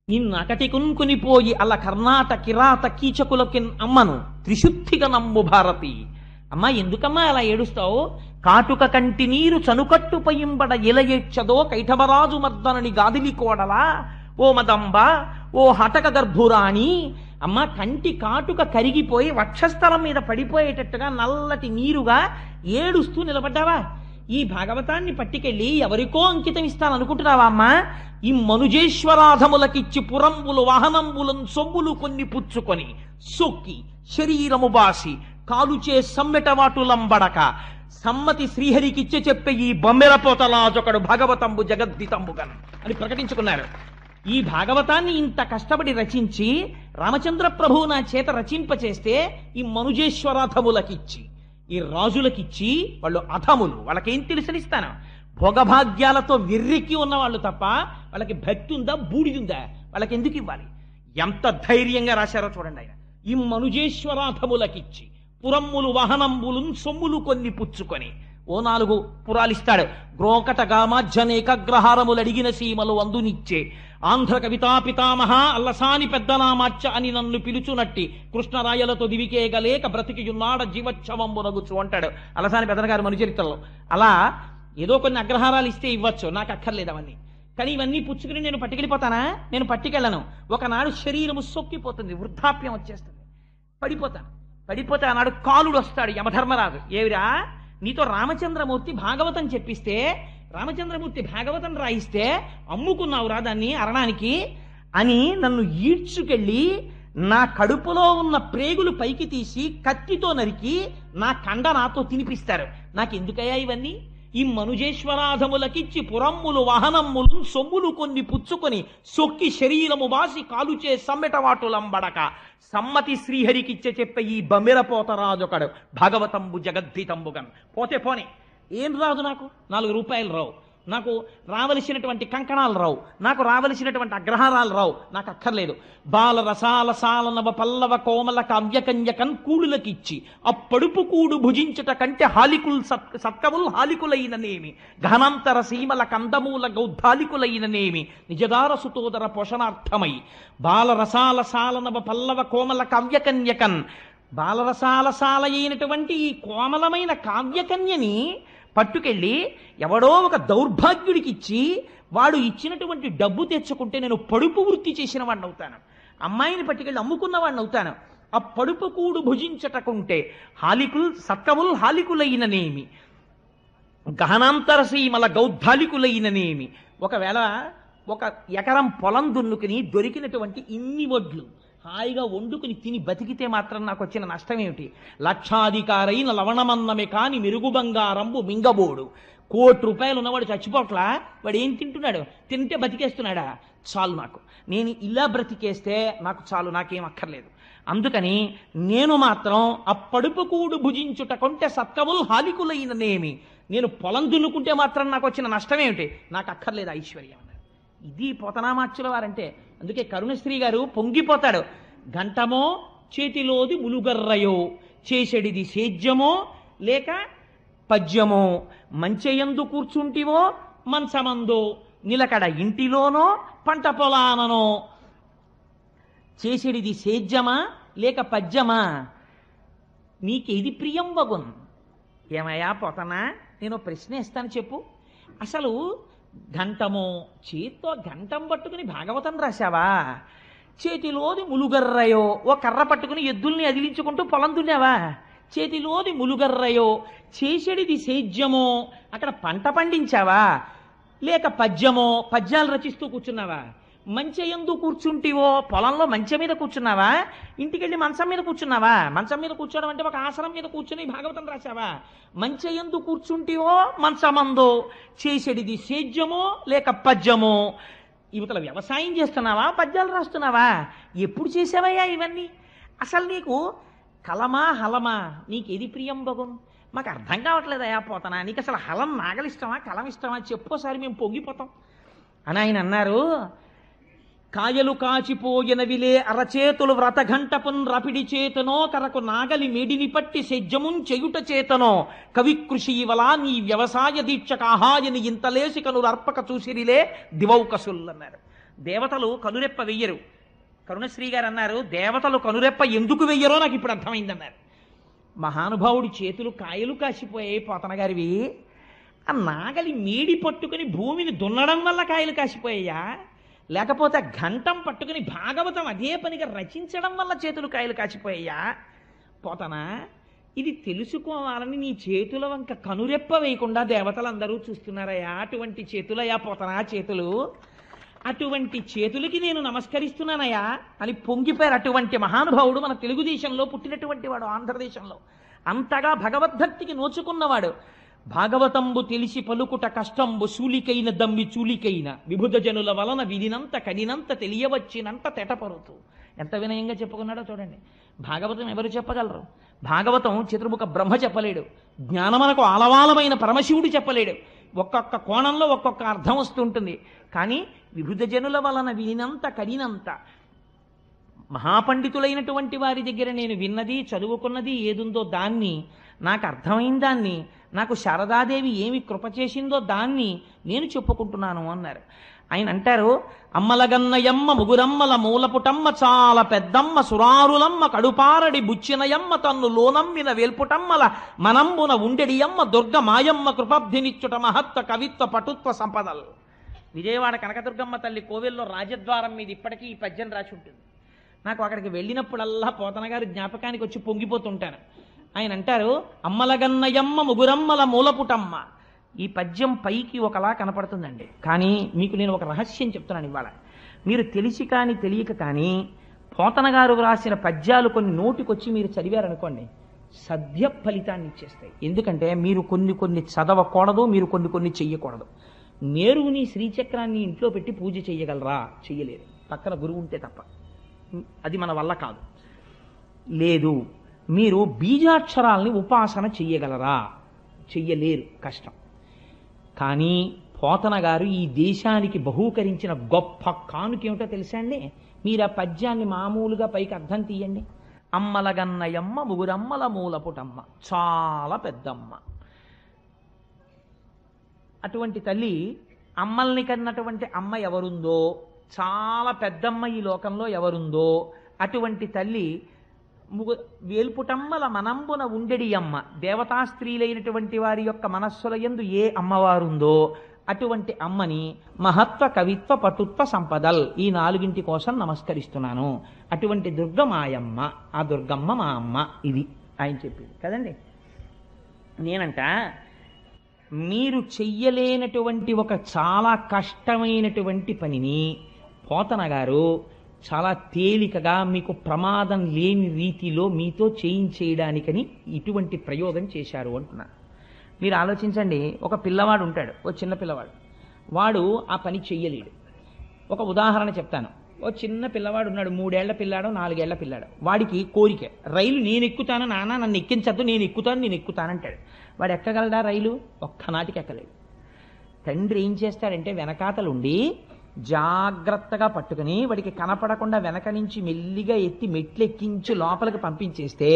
నిన్నకటి కున్కునిపోయి అలా కర్ణాట కిరాత కీచకులకి అమ్మను త్రిశుద్ధిగా నమ్ము భారతి. అమ్మా ఎందుకమ్మా అలా ఏడుస్తావు? కాటుక కంటి నీరు చనుకట్టు పయింబడ ఎలయెచ్చదో కైఠబరాజు మర్దనుడి గాదిలి కోడలా ఓ మదంబ, ఓ హటక గర్భురాణి. అమ్మ కంటి కాటుక కరిగిపోయి వక్షస్థలం మీద పడిపోయేటట్టుగా నల్లటి నీరుగా ఏడుస్తూ నిలబడ్డావా? ఈ భాగవతాన్ని పట్టుకెళ్ళి ఎవరికో అంకితం ఇస్తాననుకుంటున్నావా అమ్మా? ఈ మనుజేశ్వరాధములకిచ్చి పురంబులు వాహనంబులను సొమ్ములు కొన్ని పుచ్చుకొని సొక్కి శరీరము బాసి కాలుచే సమ్మెటవాటులంబడక సమ్మతి శ్రీహరికిచ్చే చెప్పే ఈ బొమ్మెరపోతలాజొకడు భాగవతంబు జగద్దితంబుగన్ అని ప్రకటించుకున్నారు. ఈ భాగవతాన్ని ఇంత కష్టపడి రచించి రామచంద్ర ప్రభువు నా చేత రచింపచేస్తే ఈ మనుజేశ్వరాధములకిచ్చి, ఈ రాజులకిచ్చి, వాళ్ళు అధములు, వాళ్ళకేం తెలుసనిస్తాను? భోగభాగ్యాలతో విర్రికి ఉన్నవాళ్ళు తప్ప వాళ్ళకి భక్తి ఉందా, బూడిదుందా? వాళ్ళకి ఎందుకు ఇవ్వాలి? ఎంత ధైర్యంగా రాశారో చూడండి ఆయన. ఈ మనుజేశ్వరాధములకిచ్చి పురమ్ములు వాహనంబులు సొమ్ములు కొన్ని పుచ్చుకొని ఓ 4 పురాలిస్తాడు. గ్రోకటగామాజ్యనేకగ్రహారములు అడిగిన సీమలు అందునిచ్చే ఆంధ్ర కవితా పితామహ అల్లసాని పెద్దనామాచ్చ అని నన్ను పిలుచునట్టి కృష్ణరాయలతో దివికేగలేక బ్రతికియున్నాడ జీవచ్చవంబునగుచు అంటాడు అల్లసాని పెద్దనగారు మనుచరిత్రలో. అలా ఏదో కొన్ని అగ్రహారాలు ఇస్తే ఇవ్వచ్చు, నాకు అక్కర్లేదు అవన్నీ. కానీ ఇవన్నీ పుచ్చుకుని నేను పట్టుకెళ్ళిపోతానా? నేను పట్టుకెళ్ళను. ఒకనాడు శరీరము సొక్కిపోతుంది, వృద్ధాప్యం వచ్చేస్తుంది, పడిపోతే ఆనాడు కాలుడు వస్తాడు యమధర్మరాజు. ఏవిరా, నీతో రామచంద్రమూర్తి భాగవతం చెప్పిస్తే, రామచంద్రమూర్తి భాగవతం రాయిస్తే అమ్ముకున్నావురా దాన్ని అరణానికి అని నన్ను ఈడ్చుకెళ్ళి నా కడుపులో ఉన్న ప్రేగులు పైకి తీసి కత్తితో నరికి నా కండ నాతో తినిపిస్తారు. నాకెందుకయ్యా ఇవన్నీ? ఈ మనుజేశ్వరాధములకిచ్చి పురమ్ములు వాహనమ్ములు సొమ్ములు కొన్ని పుచ్చుకొని సొక్కి శరీరము బాసి కాలుచే సమ్మెటవాటులంబడక సమ్మతి శ్రీహరికిచ్చే చెప్పే ఈ బమ్మెరపోతరాజొకడు భాగవతంబు జగద్ధితంబుగన్. పోతే పోనే, ఏం రాదు నాకు? 4 రూపాయలు రావు, నాకు రావలసినటువంటి కంకణాలు రావు, నాకు రావలసినటువంటి అగ్రహారాలు రావు, నాకు అక్కర్లేదు. బాల రసాల సాల నవ పల్లవ కోమల కావ్యకన్యకన్ కూడులకిచ్చి అప్పడుపు కూడు భుజించుట కంటే హాలికుల్ సత్కముల్ హాలికులైననేమి ఘనంతర సీమల కందమూల గౌద్ధాలికులైననేమి నిజదార సుతోదర పోషణార్థమై బాలరసాల సాల నవ పల్లవ కోమల కావ్యకన్యకన్. బాలరసాల సాల అయినటువంటి ఈ కోమలమైన కావ్యకన్యని పట్టుకెళ్ళి ఎవడో ఒక దౌర్భాగ్యుడికి ఇచ్చి వాడు ఇచ్చినటువంటి డబ్బు తెచ్చుకుంటే నేను పడుపు వృత్తి చేసిన వాడిని అవుతాను, అమ్మాయిని పట్టుకెళ్ళి అమ్ముకున్న వాడిని అవుతాను. ఆ పడుపు కూడు భుజించటకుంటే హాలికుల్ సత్కముల్ హాలికులైననేమి గహనాంతర సీమల గౌద్ధాలికులైననేమి. ఒకవేళ 1 ఎకరం పొలం దున్నుకుని దొరికినటువంటి ఇన్ని వడ్లు హాయిగా వండుకుని తిని బతికితే మాత్రం నాకు వచ్చిన నష్టం ఏమిటి? లక్షాధికారైన లవణమన్నమే కాని మెరుగు బంగారంబు మింగబోడు. ₹1,00,00,000 ఉన్నవాడు చచ్చిపోట్లా, వాడు ఏం తింటున్నాడు? తింటే బతికేస్తున్నాడా? చాలు, నాకు నేను ఇలా బ్రతికేస్తే నాకు చాలు, నాకేం అక్కర్లేదు. అందుకని నేను మాత్రం అప్పడుపు కూడు భుజించుట కొంటే సత్కవులు హాలికులైన నేమి, నేను పొలం దున్నుకుంటే మాత్రం నాకు వచ్చిన నష్టం ఏమిటి? నాకు అక్కర్లేదు ఐశ్వర్యం. ఇది పోతనామాచ్యుల వారంటే. అందుకే కరుణశ్రీ గారు పొంగిపోతాడు. గంటమో చేతిలోది ములుగర్రయో, చేసెడిది సేద్యమో లేక పద్యమో, మంచెయందు కూర్చుంటివో మంచమందో, నిలకడ ఇంటిలోనో పంట పొలాననో, చేసెడిది సేద్యమా లేక పద్యమా, నీకేది ప్రియం వగున్? ఏమయ్యా పోతనా, నేను ప్రశ్న ఇస్తాను, చెప్పు. అసలు గంటమో, చేత్తో గంటం పట్టుకుని భాగవతం రాశావా? చేతిలోది ములుగర్రయో, ఓ కర్ర పట్టుకుని ఎద్దుల్ని అదిలించుకుంటూ పొలం దున్నావా? చేతిలోది ములుగర్రయో, చేసెడిది సేద్యమో, అక్కడ పంట పండించావా? లేక పద్యమో, పద్యాలు రచిస్తూ కూర్చున్నావా? మంచెయందు కూర్చుంటివో, పొలంలో మంచె మీద కూర్చున్నావా? ఇంటికెళ్ళి మంచం మీద కూర్చున్నావా? మంచం మీద కూర్చోవడం అంటే ఒక ఆసనం మీద కూర్చుని భాగవతం రాశావా? మంచెయందు కూర్చుంటివో మంచమందో, చేసెడిది సేద్యమో లేక పద్యమో, ఇవతల వ్యవసాయం చేస్తున్నావా, పద్యాలు రాస్తున్నావా? ఎప్పుడు చేసావయ్యా ఇవన్నీ? అసలు నీకు కలమా హలమా, నీకేది ప్రియం బగున్? మాకు అర్థం కావట్లేదయా పోతనా, నీకు అసలు హలం నాగలిష్టమా కలం ఇష్టమా చెప్పోసారి, మేము పొంగిపోతాం అని ఆయన అన్నారు. కాయలు కాచిపోయినవిలే అరచేతులు వ్రతఘంటపున్ రపిడి చేతనో, కరకు నాగలి మేడిని పట్టి సెజ్జమున్ చెయుట చేతనో, కవికృషివలా నీ వ్యవసాయ దీక్షకు ఆహాయని ఇంతలేసి కనులు అర్పక చూసిరిలే దివౌకసుల్ అన్నారు. దేవతలు కనురెప్ప వెయ్యరు. కరుణశ్రీ గారు అన్నారు, దేవతలు కనురెప్ప ఎందుకు వెయ్యరో నాకు ఇప్పుడు అర్థమైందన్నారు. మహానుభావుడి చేతులు కాయలు కాసిపోయాయి పోతన గారివి. ఆ నాగలి మేడి పట్టుకుని భూమిని దున్నడం వల్ల కాయలు కాసిపోయాయా, లేకపోతే ఘంటం పట్టుకుని భాగవతం అదే పనిగా రచించడం వల్ల చేతులు కాయలు కాసిపోయాయా? పోతనా, ఇది తెలుసుకోవాలని నీ చేతుల వంక కనురెప్ప వేయకుండా దేవతలందరూ చూస్తున్నారయ్యా. అటువంటి చేతులయ్యా పోతనా చేతులు. అటువంటి చేతులకి నేను నమస్కరిస్తున్నానయ్యా అని పొంగిపోయారు. అటువంటి మహానుభావుడు మన తెలుగుదేశంలో పుట్టినటువంటి వాడు, ఆంధ్రదేశంలో అంతగా భగవద్భక్తికి నోచుకున్నవాడు. భాగవతంబు తెలిసి పలుకుట కష్టంబు శూలికైన దమ్మి చూలికైన, విభుధ జనుల వలన వినినంత కనినంత తెలియవచ్చినంత తెటపరుతూ. ఎంత వినయంగా చెప్పుకున్నాడో చూడండి. భాగవతం ఎవరు చెప్పగలరు? భాగవతం చతుర్ముఖ బ్రహ్మ చెప్పలేడు. జ్ఞానమనకు ఆలవాలమైన పరమశివుడు చెప్పలేడు. ఒక్కొక్క కోణంలో ఒక్కొక్క అర్థం వస్తుంటుంది. కానీ విభుధ జనుల వలన వినినంత కనినంత, మహాపండితులైనటువంటి వారి దగ్గర నేను విన్నది చదువుకున్నది ఏదుందో దాన్ని, నాకు అర్థమైన దాన్ని, నాకు శారదాదేవి ఏమి కృప చేసిందో దాన్ని నేను చెప్పుకుంటున్నాను అన్నారు. ఆయన అంటారు, అమ్మలగన్నయమ్మ ముగురమ్మల మూలపుటమ్మ చాలా పెద్దమ్మ సురారులమ్మ కడుపారడి బుచ్చినయమ్మ తన్ను లోనమ్మిన వేల్పుటమ్మల మనంబున ఉండెడియమ్మ దుర్గ మాయమ్మ కృపబ్ధినిచ్చుట మహత్వ కవిత్వ పటుత్వ సంపదల్. విజయవాడ కనకదుర్గమ్మ తల్లి కోవెల్లో రాజద్వారం మీద ఇప్పటికీ ఈ పద్యం రాసి ఉంటుంది. నాకు అక్కడికి వెళ్ళినప్పుడల్లా పోతన గారు జ్ఞాపకానికి వచ్చి పొంగిపోతుంటాను. ఆయన అంటారు, అమ్మలగన్నయమ్మ ముగురమ్మల మూలపుటమ్మ. ఈ పద్యం పైకి ఒకలా కనపడుతుందండి, కానీ మీకు నేను ఒక రహస్యం చెప్తున్నాను ఇవాళ. మీరు తెలిసి కానీ తెలియక కానీ పోతన గారు రాసిన పద్యాలు కొన్ని నోటికొచ్చి మీరు చదివారనుకోండి, సద్య ఫలితాన్ని ఇచ్చేస్తాయి. ఎందుకంటే మీరు కొన్ని కొన్ని చదవకూడదు, మీరు కొన్ని కొన్ని చెయ్యకూడదు. నేరుని శ్రీచక్రాన్ని ఇంట్లో పెట్టి పూజ చెయ్యగలరా? చెయ్యలేరు, పక్కన గురువు ఉంటే తప్ప. అది మన వల్ల కాదు. లేదు, మీరు బీజాక్షరాల్ని ఉపాసన చెయ్యగలరా? చెయ్యలేరు, కష్టం. కానీ పోతన గారు ఈ దేశానికి బహూకరించిన గొప్ప కానుకేమిటో తెలుసా అండి? మీరు ఆ పద్యాన్ని మామూలుగా పైకి అర్థం తీయండి. అమ్మలగన్నయమ్మ ముగురమ్మల మూలపుటమ్మ, చాలా పెద్దమ్మ. అటువంటి తల్లి, అమ్మల్ని కన్నటువంటి అమ్మ ఎవరుందో, చాలా పెద్దమ్మ ఈ లోకంలో ఎవరుందో, అటువంటి తల్లి వేల్పుటమ్మల మనంబున ఉండెడి అమ్మ. దేవతా స్త్రీలైనటువంటి వారి యొక్క మనస్సుల యందు ఏ అమ్మవారుందో అటువంటి అమ్మని మహత్వ కవిత్వ పటుత్వ సంపదల్, ఈ నాలుగింటి కోసం నమస్కరిస్తున్నాను. అటువంటి దుర్గ మాయమ్మ, ఆ దుర్గమ్మ మా అమ్మ. ఇది ఆయన చెప్పింది కదండి. నేనంట, మీరు చెయ్యలేనటువంటి ఒక చాలా కష్టమైనటువంటి పనిని పోతన గారు చాలా తేలికగా మీకు ప్రమాదం లేని రీతిలో మీతో చేయించేయడానికని ఇటువంటి ప్రయోగం చేశారు అంటున్నా. మీరు ఆలోచించండి, ఒక పిల్లవాడు ఉంటాడు, ఓ చిన్న పిల్లవాడు, వాడు ఆ పని చెయ్యలేడు. ఒక ఉదాహరణ చెప్తాను. ఓ చిన్న పిల్లవాడు ఉన్నాడు, 3 ఏళ్ల పిల్లాడో 4 ఏళ్ల పిల్లాడు. వాడికి కోరిక, రైలు నేను ఎక్కుతాను నాన్న, నన్ను ఎక్కించద్దు, నేను ఎక్కుతానంటాడు. వాడు ఎక్కగలడా రైలు? ఒక్కనాటికి ఎక్కలేడు. తండ్రి ఏం చేస్తాడంటే వెనకాతలుండి జాగ్రత్తగా పట్టుకుని వాడికి కనపడకుండా వెనక నుంచి మెల్లిగా ఎత్తి మెట్లు ఎక్కించి లోపలికి పంపించేస్తే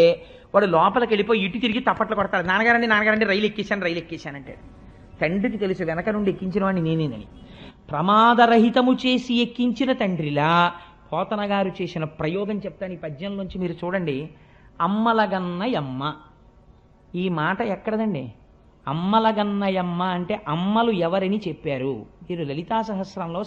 వాడు లోపలికి వెళ్ళిపోయి ఇటు తిరిగి తప్పట్లు కొడతాడు, నాన్నగారండి రైలు ఎక్కేశానంటే. తండ్రికి తెలుసు వెనక నుండి ఎక్కించిన వాడిని నేనేనని. ప్రమాదరహితము చేసి ఎక్కించిన తండ్రిలా పోతన గారు చేసిన ప్రయోగం చెప్తాను ఈ పద్యంలోంచి, మీరు చూడండి. అమ్మలగన్నయమ్మ, ఈ మాట ఎక్కడదండి? అమ్మలగన్నయమ్మ అంటే అమ్మలు ఎవరని చెప్పారు? మీరు లలితా సహస్రంలో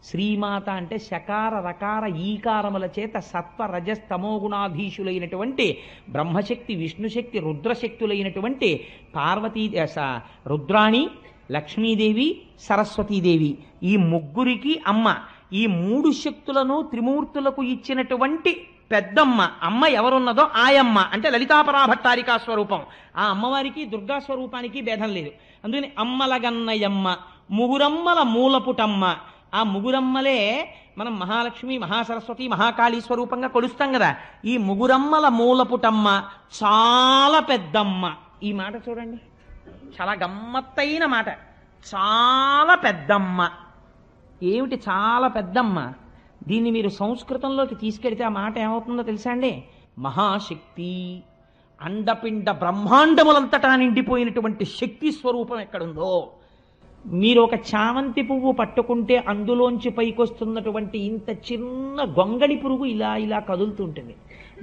శ్రీమాత అంటే శకార రకార ఈకారముల చేత సత్వ రజస్తమోగుణాధీశులైనటువంటి బ్రహ్మశక్తి, విష్ణుశక్తి, రుద్రశక్తులైనటువంటి పార్వతీ రుద్రాణి, లక్ష్మీదేవి, సరస్వతీదేవి, ఈ ముగ్గురికి అమ్మ. ఈ 3 శక్తులను త్రిమూర్తులకు ఇచ్చినటువంటి పెద్దమ్మ అమ్మ ఎవరున్నదో ఆయమ్మ అంటే లలితాపరాభట్టారికా స్వరూపం. ఆ అమ్మవారికి దుర్గా స్వరూపానికి భేదం లేదు. అందుకని అమ్మలగన్నయమ్మ, ముగురమ్మల మూలపుటమ్మ. ఆ ముగురమ్మలే మనం మహాలక్ష్మి, మహాసరస్వతి, మహాకాళీ స్వరూపంగా కొలుస్తాం కదా. ఈ ముగురమ్మల మూలపుటమ్మ, చాలా పెద్దమ్మ. ఈ మాట చూడండి, చాలా గమ్మత్తైన మాట. చాలా పెద్దమ్మ. ఏమిటి చాలా పెద్దమ్మ? దీన్ని మీరు సంస్కృతంలోకి తీసుకెడితే ఆ మాట ఏమవుతుందో తెలుసా అండి? మహాశక్తి, అండపిండ బ్రహ్మాండములంతటా నిండిపోయినటువంటి శక్తి స్వరూపం ఎక్కడుందో, మీరు ఒక చామంతి పువ్వు పట్టుకుంటే అందులోంచి పైకొస్తున్నటువంటి ఇంత చిన్న గొంగళి పురుగు ఇలా ఇలా కదులుతుంటుంది.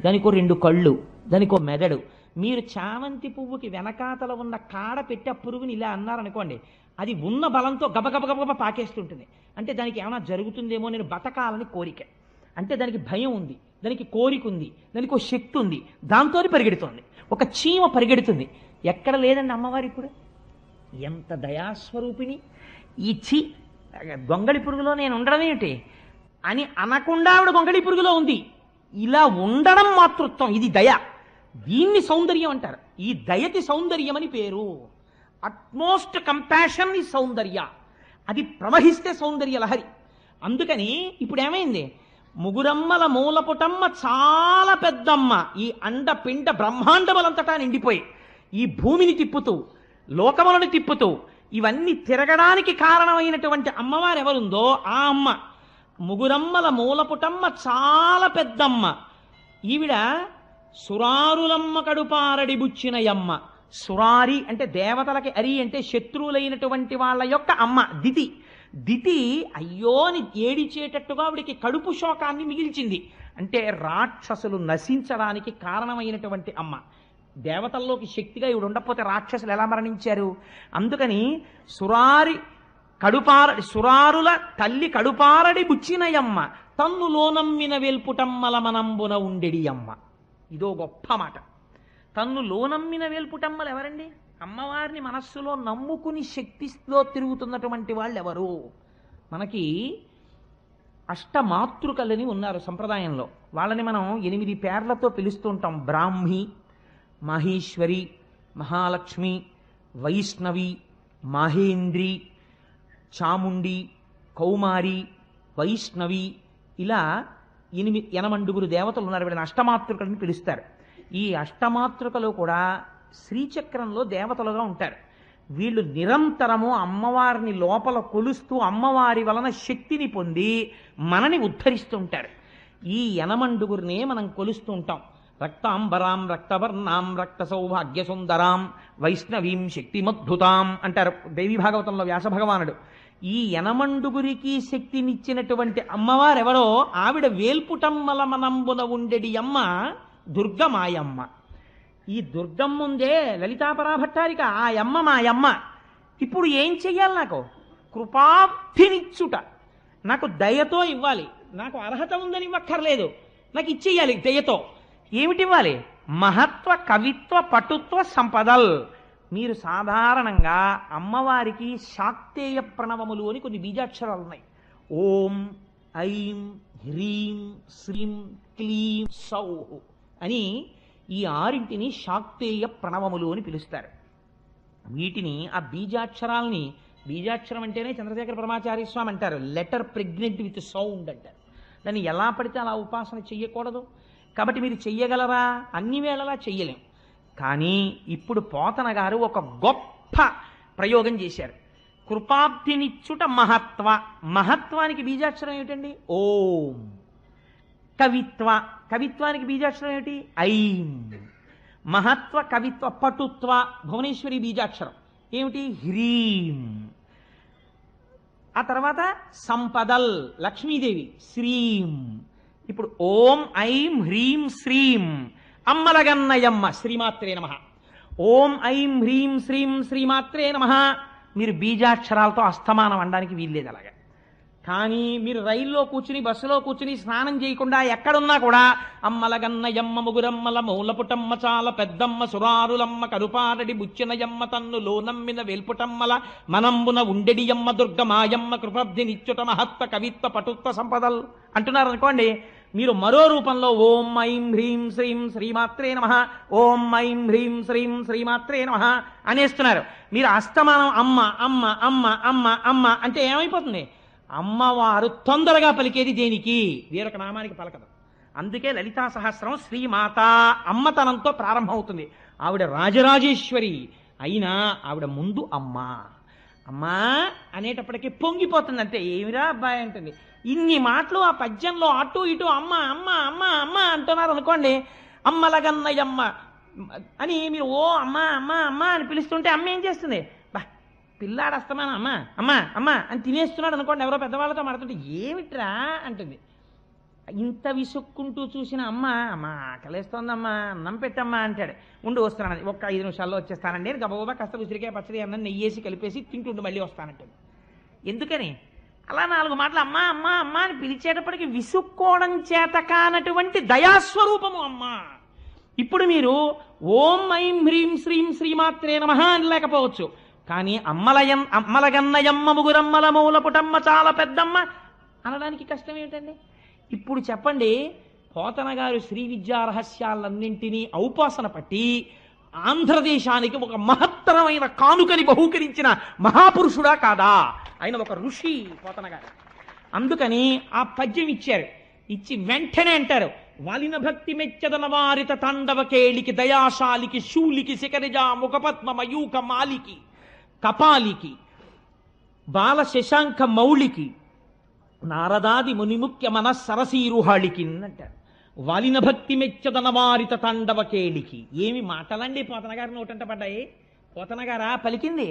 దానికో 2 కళ్ళు, దానికో మెదడు. మీరు చామంతి పువ్వుకి వెనకాతల ఉన్న కాడ పెట్టి ఆ పురుగుని ఇలా అన్నారనుకోండి, అది ఉన్న బలంతో గబగబ పాకేస్తుంటుంది. అంటే దానికి ఏమైనా జరుగుతుందేమో, నేను బతకాలని కోరిక. అంటే దానికి భయం ఉంది, దానికి కోరిక ఉంది, దానికి ఒక శక్తి ఉంది, దాంతో పరిగెడుతోంది. ఒక చీమ పరిగెడుతుంది. ఎక్కడ లేదండి అమ్మవారి ఇప్పుడు? ఎంత దయాస్వరూపిణి! ఈ గొంగళి పురుగులో నేను ఉండడం ఏమిటి అని అనకుండా ఆవిడ గొంగళి పురుగులో ఉంది. ఇలా ఉండడం మాతృత్వం, ఇది దయ. దీన్ని సౌందర్యం అంటారు. ఈ దయకి సౌందర్యం అని పేరు. అట్మోస్ట్ కంపాషన్ ఈ సౌందర్య. అది ప్రవహిస్తే సౌందర్య లహరి. అందుకని ఇప్పుడు ఏమైంది? ముగురమ్మల మూలపుటమ్మ, చాలా పెద్దమ్మ. ఈ అండపిండ బ్రహ్మాండములంతటా నిండిపోయి ఈ భూమిని తిప్పుతూ, లోకములను తిప్పుతూ, ఇవన్నీ తిరగడానికి కారణమైనటువంటి అమ్మవారు ఎవరుందో ఆ అమ్మ. ముగురమ్మల మూలపుటమ్మ, చాలా పెద్దమ్మ. ఈవిడ సురారులమ్మ కడుపారడి బుచ్చినయమ్మ. సురారి అంటే దేవతలకి, అరి అంటే శత్రువులైనటువంటి వాళ్ళ యొక్క అమ్మ దితి. దితి అయ్యో అని ఏడిచేటట్టుగా ఆవిడికి కడుపు శోకాన్ని మిగిల్చింది. అంటే రాక్షసులు నశించడానికి కారణమైనటువంటి అమ్మ. దేవతల్లోకి శక్తిగా ఇవిడు ఉండకపోతే రాక్షసులు ఎలా మరణించారు? అందుకని సురారుల తల్లి కడుపారడి బుచ్చినయమ్మ, తన్ను లోనమ్మిన వేల్పుటమ్మల మనంబున ఉండెడి అమ్మ. ఇదో గొప్ప మాట. తన్ను లోనమ్మిన వేల్పుటమ్మలు ఎవరండి? అమ్మవారిని మనస్సులో నమ్ముకుని శక్తిలో తిరుగుతున్నటువంటి వాళ్ళు ఎవరు? మనకి అష్టమాతృకలని ఉన్నారు సంప్రదాయంలో. వాళ్ళని మనం 8 పేర్లతో పిలుస్తూ ఉంటాం. బ్రాహ్మి, మహేశ్వరి, మహాలక్ష్మి, వైష్ణవి, మహేంద్రి, చాముండి, కౌమారి, వైష్ణవి, ఇలా 8 దేవతలు ఉన్నారు. వీళ్ళని అష్టమాతృకలని పిలుస్తారు. ఈ అష్టమాతృకలు కూడా శ్రీచక్రంలో దేవతలుగా ఉంటారు. వీళ్ళు నిరంతరము అమ్మవారిని లోపల కొలుస్తూ అమ్మవారి వలన శక్తిని పొంది మనని ఉద్ధరిస్తుంటారు. ఈ 8 మనం కొలుస్తూ ఉంటాం. రక్తాంబరాం, రక్తవర్ణాం, రక్త సౌభాగ్య సుందరాం, వైష్ణవీం శక్తిమద్భుతాం అంటారు దేవి భాగవతంలో వ్యాస భగవానుడు. ఈ 8 శక్తినిచ్చినటువంటి అమ్మవారెవరో ఆవిడ వేల్పుటమ్మల మనంబున ఉండెడి అమ్మ దుర్గమాయమ్మ. ఈ దుర్గమ్ముందే లలితాపరాభట్టారిక, ఆ అమ్మ మాయమ్మ. ఇప్పుడు ఏం చెయ్యాలి? నాకు కృపాబ్ధినిచ్చుట, నాకు దయతో ఇవ్వాలి. నాకు అర్హత ఉందని ఇవ్వక్కర్లేదు, నాకు ఇచ్చేయాలి దయతో. ఏమిటివ్వాలి? మహత్వ, కవిత్వ, పటుత్వ సంపదల్. మీరు సాధారణంగా అమ్మవారికి శాక్తేయ ప్రణవములు అని కొన్ని బీజాక్షరాలు ఉన్నాయి. ఓం, ఐం హ్రీం శ్రీం క్లీం సౌః అని ఈ ఆరింటిని శాక్తేయ ప్రణవములు అని పిలుస్తారు. వీటిని ఆ బీజాక్షరాల్ని, బీజాక్షరం అంటేనే చంద్రశేఖర పరమాచార్య స్వామి అంటారు లెటర్ ప్రెగ్నెంట్ విత్ సౌండ్ అంటారు. దాన్ని ఎలా పడితే అలా ఉపాసన చెయ్యకూడదు. కాబట్టి మీరు చెయ్యగలరా? అన్ని వేళలా చెయ్యలేం. కానీ ఇప్పుడు పోతన గారు ఒక గొప్ప ప్రయోగం చేశారు. కృపాబ్ధినిచ్చుట మహత్వ. మహత్వానికి బీజాక్షరం ఏమిటండి? ఓం. కవిత్వ, కవిత్వానికి బీజాక్షరం ఏమిటి? ఐం. మహత్వ, కవిత్వ, పటుత్వ, భువనేశ్వరి బీజాక్షరం ఏమిటి? హ్రీం. ఆ తర్వాత సంపదల్, లక్ష్మీదేవి శ్రీం. ఇప్పుడు ఓం ఐం హ్రీం శ్రీం అమ్మలగన్నయమ్మ శ్రీమాత్రే నమః. ఓం ఐం హ్రీం శ్రీం శ్రీమాత్రే నమః. మీరు బీజాక్షరాలతో అస్తమానం అనడానికి వీల్లేదు అలాగా. కానీ మీరు రైల్లో కూర్చుని, బస్సులో కూర్చుని, స్నానం చేయకుండా ఎక్కడున్నా కూడా అమ్మలగన్నయమ్మ ముగురమ్మల మూలపుటమ్మ చాల పెద్దమ్మ సురారులమ్మ కరుపారడి బుచ్చినయమ్మ తన్ను లోనమ్మిన వేల్పుటమ్మల మనంబున ఉండెడియమ్మ దుర్గమాయమ్మ కృపబ్ధి నిత్యుట మహత్వ కవిత్వ పటుత్వ సంపదల్ అంటున్నారు అనుకోండి. మీరు మరో రూపంలో ఓం ఐం హ్రీం శ్రీం శ్రీమాత్రే నమః, ఓం ఐం హ్రీం శ్రీం శ్రీమాత్రే నమః అనేస్తున్నారు. మీరు అస్తమానం అమ్మ అమ్మ అమ్మ అమ్మ అమ్మ అంటే ఏమైపోతుంది? అమ్మవారు తొందరగా పలికేది దేనికి? వేరొక నామానికి పలకదు. అందుకే లలితా సహస్రం శ్రీమాత అమ్మతనంతో ప్రారంభమవుతుంది. ఆవిడ రాజరాజేశ్వరి అయినా ఆవిడ ముందు అమ్మ అమ్మా అనేటప్పటికీ పొంగిపోతుంది. అంతే. ఏమిరా అబ్బాయి అంటుంది. ఇన్ని మాటలు ఆ పద్యంలో అటు ఇటు అమ్మ అమ్మ అమ్మ అమ్మ అంటున్నారు అనుకోండి. అమ్మలగన్నయమ్మ అని మీరు ఓ అమ్మ అమ్మ అమ్మ అని పిలుస్తుంటే అమ్మ ఏం చేస్తుంది? పిల్లాడు అస్తమానం అమ్మ అమ్మ అమ్మ అని తినేస్తున్నాడు అనుకోండి. ఎవరో పెద్దవాళ్ళతో మాడుతుంటే ఏమిట్రా అంటుంది. ఇంత విసుక్కుంటూ చూసిన అమ్మ అమ్మ ఆకలేస్తోందమ్మా అన్నం పెట్టమ్మా అంటాడు. ఉండి వస్తున్నాను, ఒక్క 5 నిమిషాల్లో వచ్చేస్తానండి అని గబగబా కాస్త ఉసిరికాయ పచ్చడి అన్నం నెయ్యేసి కలిపేసి తింటుండి మళ్ళీ వస్తానంటాడు. ఎందుకని? అలా 4 మాటలు అమ్మ అమ్మ అమ్మ అని పిలిచేటప్పటికి విసుక్కోవడం చేత కానటువంటి దయాస్వరూపము అమ్మ. ఇప్పుడు మీరు ఓం ఐం హ్రీం శ్రీం శ్రీమాత్రే నమః అని లేకపోవచ్చు. కానీ అమ్మలగన్నయమ్మ ముగురమ్మల మూలపుటమ్మ చాలా పెద్దమ్మ అనడానికి కష్టం ఏమిటండి? ఇప్పుడు చెప్పండి, పోతన గారు శ్రీ విద్యా రహస్యాలన్నింటినీ ఔపాసన పట్టి ఆంధ్రదేశానికి ఒక మహత్తరమైన కానుకని బహూకరించిన మహాపురుషుడా కాదా? ఆయన ఒక ఋషి పోతన గారు. అందుకని ఆ పద్యం ఇచ్చారు. ఇచ్చి వెంటనే అంటారు వాలిన భక్తి మెచ్చదన వారిత తాండవ కేళికి దయాశాలికి శూలికి శిఖరిజా ముఖపద్మ మయూక మాలికి కపాలికి బాల శశాంక మౌళికి నారదాది మునిముఖ్య మన సరసీరుహాళికి అంటారు. వాలిన భక్తి మెచ్చదన వారిత తాండవ కేళికి. ఏమి మాటలండి పోతన గారి నోటంట పడ్డాయి? పోతన గారా పలికింది?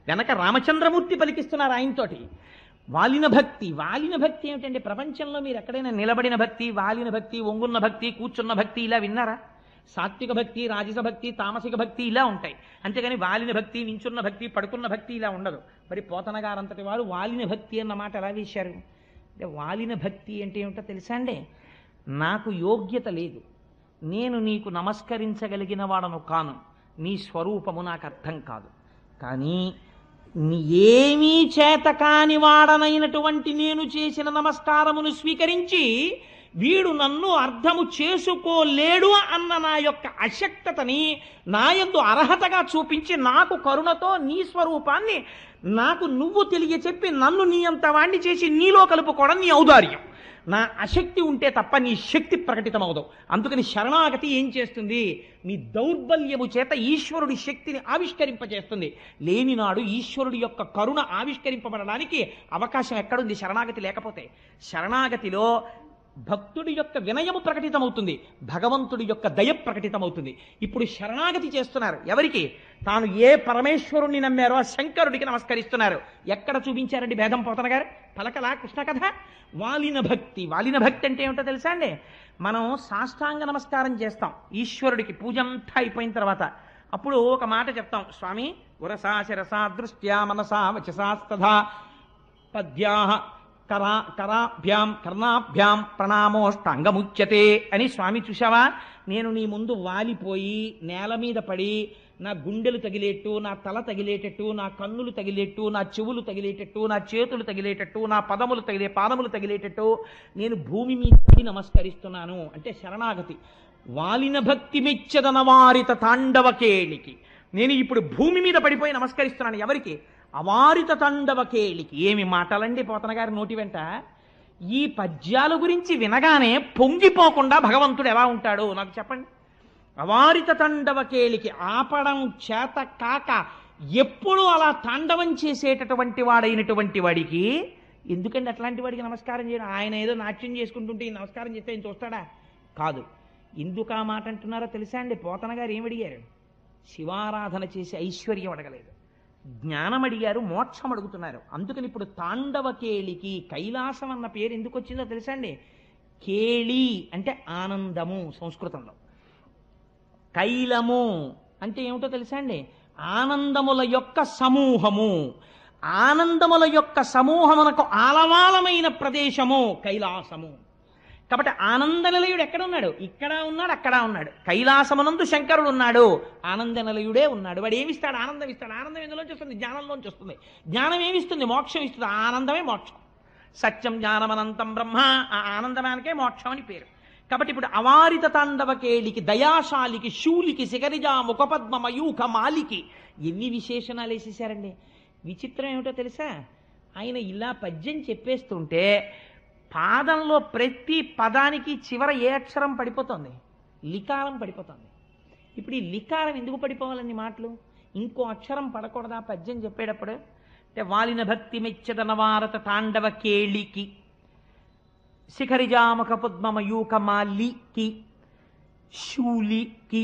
వెనక రామచంద్రమూర్తి పలికిస్తున్నారు ఆయనతోటి. వాలిన భక్తి. వాలిన భక్తి ఏమిటండి? ప్రపంచంలో మీరు ఎక్కడైనా నిలబడిన భక్తి, వాలిన భక్తి, ఒంగున్న భక్తి, కూర్చున్న భక్తి ఇలా విన్నారా? సాత్విక భక్తి, రాజస భక్తి, తామసిక భక్తి ఇలా ఉంటాయి. అంతేగాని వాలిన భక్తి, నించున్న భక్తి, పడుకున్న భక్తి ఇలా ఉండదు. మరి పోతన గారంతటి వాడు వాలిన భక్తి అన్న మాట ఎలా వేశారు? అంటే వాలిన భక్తి అంటే ఏమిటో తెలుసా అండి? నాకు యోగ్యత లేదు, నేను నీకు నమస్కరించగలిగిన వాడను కాను, నీ స్వరూపము నాకు అర్థం కాదు, కానీ ఏమీ చేత కాని వాడనైనటువంటి నేను చేసిన నమస్కారమును స్వీకరించి వీడు నన్ను అర్థము చేసుకోలేడు అన్న నా యొక్క అశక్తతని నాయందు అర్హతగా చూపించి నాకు కరుణతో నీ స్వరూపాన్ని నాకు నువ్వు తెలియచెప్పి నన్ను నీ అంత వాణ్ణి చేసి నీలో కలుపుకోవడం నీ ఔదార్యం. నా అశక్తి ఉంటే తప్ప నీ శక్తి ప్రకటితమవుదావు. అందుకని శరణాగతి ఏం చేస్తుంది? నీ దౌర్బల్యము చేత ఈశ్వరుడి శక్తిని ఆవిష్కరింపజేస్తుంది. లేనినాడు ఈశ్వరుడి యొక్క కరుణ ఆవిష్కరింపబడడానికి అవకాశం ఎక్కడుంది? శరణాగతి లేకపోతే. శరణాగతిలో భక్తుడి యొక్క వినయము ప్రకటితమవుతుంది, భగవంతుడి యొక్క దయ ప్రకటితమవుతుంది. ఇప్పుడు శరణాగతి చేస్తున్నారు. ఎవరికి? తాను ఏ పరమేశ్వరుణ్ణి నమ్మారో ఆ శంకరుడికి నమస్కరిస్తున్నారు. ఎక్కడ చూపించారండి భేదం పోతన గారు? పలకలా కృష్ణ కథ. వాలిన భక్తి. వాలిన భక్తి అంటే ఏమిటో తెలుసా అండి? మనం సాష్టాంగ నమస్కారం చేస్తాం ఈశ్వరుడికి పూజ అంతా అయిపోయిన తర్వాత. అప్పుడు ఒక మాట చెప్తాం, స్వామి ఉరసా శిరసా దృష్ట్యా మనసా వచసాస్తథా పద్యాః కరాభ్యాం కర్ణాభ్యాం ప్రణామోష్టాంగముచ్యతే అని. స్వామి చూశావా, నేను నీ ముందు వాలిపోయి నేల మీద పడి నా గుండెలు తగిలేట్టు, నా తల తగిలేటట్టు, నా కన్నులు తగిలేట్టు, నా చెవులు తగిలేటట్టు, నా చేతులు తగిలేటట్టు, నా పాదములు తగిలేటట్టు నేను భూమి మీద నమస్కరిస్తున్నాను అంటే శరణాగతి. వాలిన భక్తి మెచ్చదన వారిత తాండవకేళికి, నేను ఇప్పుడు భూమి మీద పడిపోయి నమస్కరిస్తున్నాను. ఎవరికి? అవారిత తాండవకేళికి. ఏమి మాటలండి పోతన గారి నోటి వెంట. ఈ పద్యాల గురించి వినగానే పొంగిపోకుండా భగవంతుడు ఎలా ఉంటాడో నాకు చెప్పండి. అవారిత తాండవకేళికి, ఆపడం చేత కాక ఎప్పుడు అలా తాండవం చేసేటటువంటి వాడైనటువంటి వాడికి ఎందుకండి అట్లాంటి వాడికి నమస్కారం చేయడం? ఆయన ఏదో నాట్యం చేసుకుంటుంటే ఈ నమస్కారం చేస్తే ఆయన చూస్తాడా? కాదు. ఎందుకు ఆ మాట అంటున్నారో తెలుసా అండి? పోతన గారు ఏమడిగారు? శివారాధన చేసి ఐశ్వర్యం అడగలేదు, జ్ఞానం అడిగారు, మోక్షం అడుగుతున్నారు. అందుకని ఇప్పుడు తాండవకేళికి, కైలాసం అన్న పేరు ఎందుకు వచ్చిందో తెలుసా అండి? కేళి అంటే ఆనందము సంస్కృతంలో, కైలము అంటే ఏమిటో తెలుసా అండి? ఆనందముల యొక్క సమూహము. ఆనందముల యొక్క సమూహమునకు ఆలవాలమైన ప్రదేశము కైలాసము. కాబట్టి ఆనంద నిలయుడు ఎక్కడ ఉన్నాడు? ఇక్కడ ఉన్నాడు, అక్కడ ఉన్నాడు. కైలాసమునందు శంకరుడు ఉన్నాడు, ఆనంద నిలయుడే ఉన్నాడు. వాడు ఏమిస్తాడు? ఆనందం ఇస్తాడు. ఆనందం ఎందులోంచి వస్తుంది? జ్ఞానంలోంచి వస్తుంది. జ్ఞానం ఏమిస్తుంది? మోక్షం ఇస్తుంది. ఆనందమే మోక్షం. సత్యం జ్ఞానమనంతం బ్రహ్మ, ఆ ఆనందమానికే మోక్షం అని పేరు. కాబట్టి ఇప్పుడు అవారిత తాండవకేళికి, దయాశాలికి, శూలికి, శిఖరిజా, ముఖపద్మ, మయూఖ, మాలికి ఎన్ని విశేషణాలు వేసేసారండి. విచిత్రం ఏమిటో తెలుసా? ఆయన ఇలా పద్యం చెప్పేస్తుంటే పాదంలో ప్రతి పదానికి చివర ఏ అక్షరం పడిపోతుంది? లికారం పడిపోతుంది. ఇప్పుడు ఈ లికారం ఎందుకు పడిపోవాలని మాటలు? ఇంకో అక్షరం పడకూడదా పద్యం చెప్పేటప్పుడు? అంటే వాలిన భక్తి మెచ్చదన వారత తాండవకేళికి, శిఖరిజామక పద్మమయూక మాలికి, శూలికి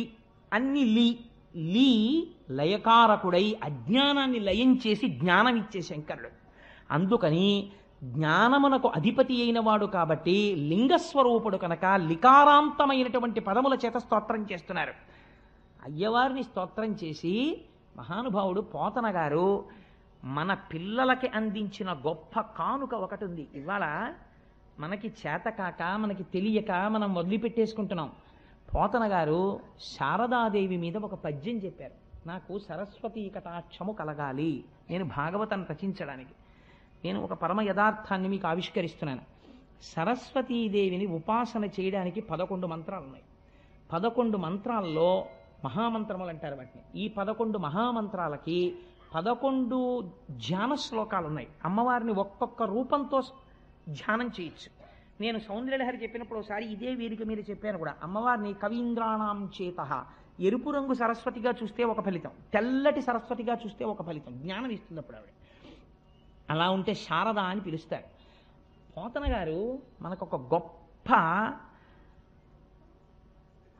అన్ని లీ లయకారకుడై అజ్ఞానాన్ని లయం చేసి జ్ఞానం ఇచ్చే శంకరుడు. అందుకని జ్ఞానమునకు అధిపతి అయిన వాడు కాబట్టి లింగస్వరూపుడు కనుక లికారాంతమైనటువంటి పదముల చేత స్తోత్రం చేస్తున్నారు. అయ్యవారిని స్తోత్రం చేసి మహానుభావుడు పోతన గారు మన పిల్లలకి అందించిన గొప్ప కానుక ఒకటి ఉంది. ఇవాళ మనకి చేతకాక, మనకి తెలియక మనం వదిలిపెట్టేసుకుంటున్నాం. పోతన గారు శారదాదేవి మీద ఒక పద్యం చెప్పారు. నాకు సరస్వతీ కటాక్షము కలగాలి, నేను భాగవతాన్ని రచించడానికి. నేను ఒక పరమ యథార్థాన్ని మీకు ఆవిష్కరిస్తున్నాను. సరస్వతీదేవిని ఉపాసన చేయడానికి 11 మంత్రాలు ఉన్నాయి. 11 మంత్రాల్లో మహామంత్రములు అంటారు వాటిని. ఈ 11 మహామంత్రాలకి 11 ధ్యాన శ్లోకాలు ఉన్నాయి. అమ్మవారిని ఒక్కొక్క రూపంతో ధ్యానం చేయొచ్చు. నేను సౌందర్యలహరి చెప్పినప్పుడు ఒకసారి ఇదే వేదిక మీద చెప్పాను కూడా. అమ్మవారిని కవీంద్రాణం చేత ఎరుపు రంగు సరస్వతిగా చూస్తే ఒక ఫలితం, తెల్లటి సరస్వతిగా చూస్తే ఒక ఫలితం, జ్ఞానం ఇస్తుంది అప్పుడు ఆవిడ. అలా ఉంటే శారద అని పిలుస్తారు. పోతన గారు మనకొక గొప్ప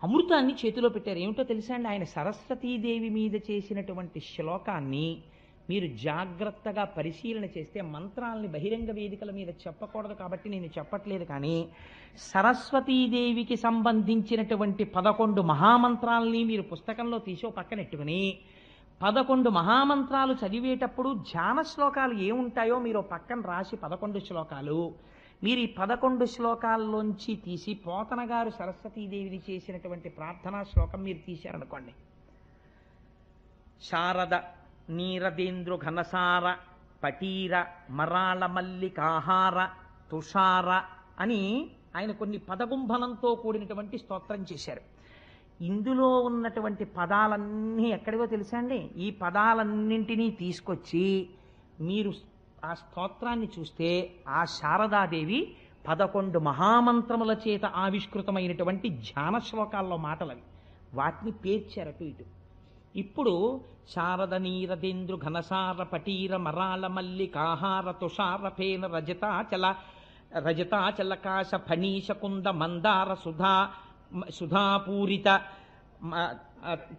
అమృతాన్ని చేతిలో పెట్టారు. ఏమిటో తెలుసా అండి? ఆయన సరస్వతీదేవి మీద చేసినటువంటి శ్లోకాన్ని మీరు జాగ్రత్తగా పరిశీలన చేస్తే, మంత్రాలని బహిరంగ వేదికల మీద చెప్పకూడదు కాబట్టి నేను చెప్పట్లేదు, కానీ సరస్వతీదేవికి సంబంధించినటువంటి 11 మహామంత్రాలని మీరు పుస్తకంలో తీసో పక్కనెట్టుకుని 11 మహామంత్రాలు చదివేటప్పుడు ధ్యాన శ్లోకాలు ఏముంటాయో మీరు పక్కన రాసి 11 శ్లోకాలు మీరు ఈ 11 శ్లోకాల్లోంచి తీసి పోతన గారు సరస్వతీదేవిని చేసినటువంటి ప్రార్థనా శ్లోకం మీరు తీశారనుకోండి. శారద నీరదేంద్రు ఘనసార పటీర మరాళ మల్లికాహార తుషార అని ఆయన కొన్ని పదగుంభనంతో కూడినటువంటి స్తోత్రం చేశారు. ఇందులో ఉన్నటువంటి పదాలన్నీ ఎక్కడివో తెలుసా అండి? ఈ పదాలన్నింటినీ తీసుకొచ్చి మీరు ఆ స్తోత్రాన్ని చూస్తే ఆ శారదాదేవి 11 మహామంత్రముల చేత ఆవిష్కృతమైనటువంటి ధ్యాన శ్లోకాల్లో మాటలవి. వాటిని పేర్చారు అటు ఇటు. ఇప్పుడు శారద నీరదేంద్రు ఘనసార పటీర మరాళ మల్లికాహార తుషార ఫేన రజతాచలకాశ ఫణీశ కుంద మందార సుధాపూరిత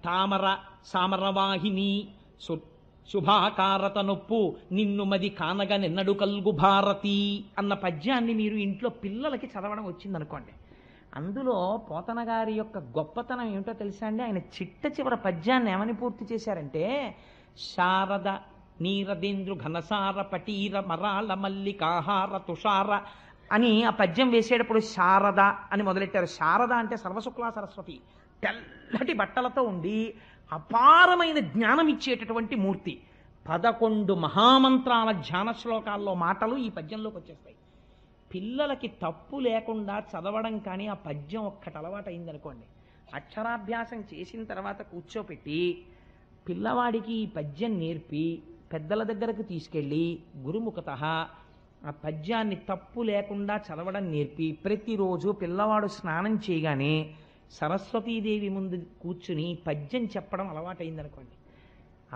తామర సామరవాహిని శుభాకారత నొప్పు నిన్ను మది కానగ నిన్నడు కల్గు భారతి అన్న పద్యాన్ని మీరు ఇంట్లో పిల్లలకి చదవడం వచ్చిందనుకోండి. అందులో పోతన గారి యొక్క గొప్పతనం ఏమిటో తెలుసా అండి? ఆయన చిట్ట చివరి పద్యాన్ని ఏమని పూర్తి చేశారంటే, శారద నీరదేంద్రు ఘనసార పటీర మరాళ మల్లికాహార తుషార అని ఆ పద్యం వేసేటప్పుడు శారద అని మొదలెట్టారు. శారద అంటే సర్వశుక్లా సరస్వతి, తెల్లటి బట్టలతో ఉండి అపారమైన జ్ఞానం ఇచ్చేటటువంటి మూర్తి. 11 మహామంత్రాల ధ్యాన శ్లోకాల్లో మాటలు ఈ పద్యంలోకి వచ్చేస్తాయి. పిల్లలకి తప్పు లేకుండా చదవడం కానీ ఆ పద్యం ఒక్కటి అలవాటు అయిందనుకోండి, అక్షరాభ్యాసం చేసిన తర్వాత కూర్చోపెట్టి పిల్లవాడికి ఈ పద్యం నేర్పి పెద్దల దగ్గరకు తీసుకెళ్ళి గురుముఖత ఆ పద్యాన్ని తప్పు లేకుండా చదవడం నేర్పి ప్రతిరోజు పిల్లవాడు స్నానం చేయగానే సరస్వతీదేవి ముందు కూర్చుని పద్యం చెప్పడం అలవాటైందనుకోండి,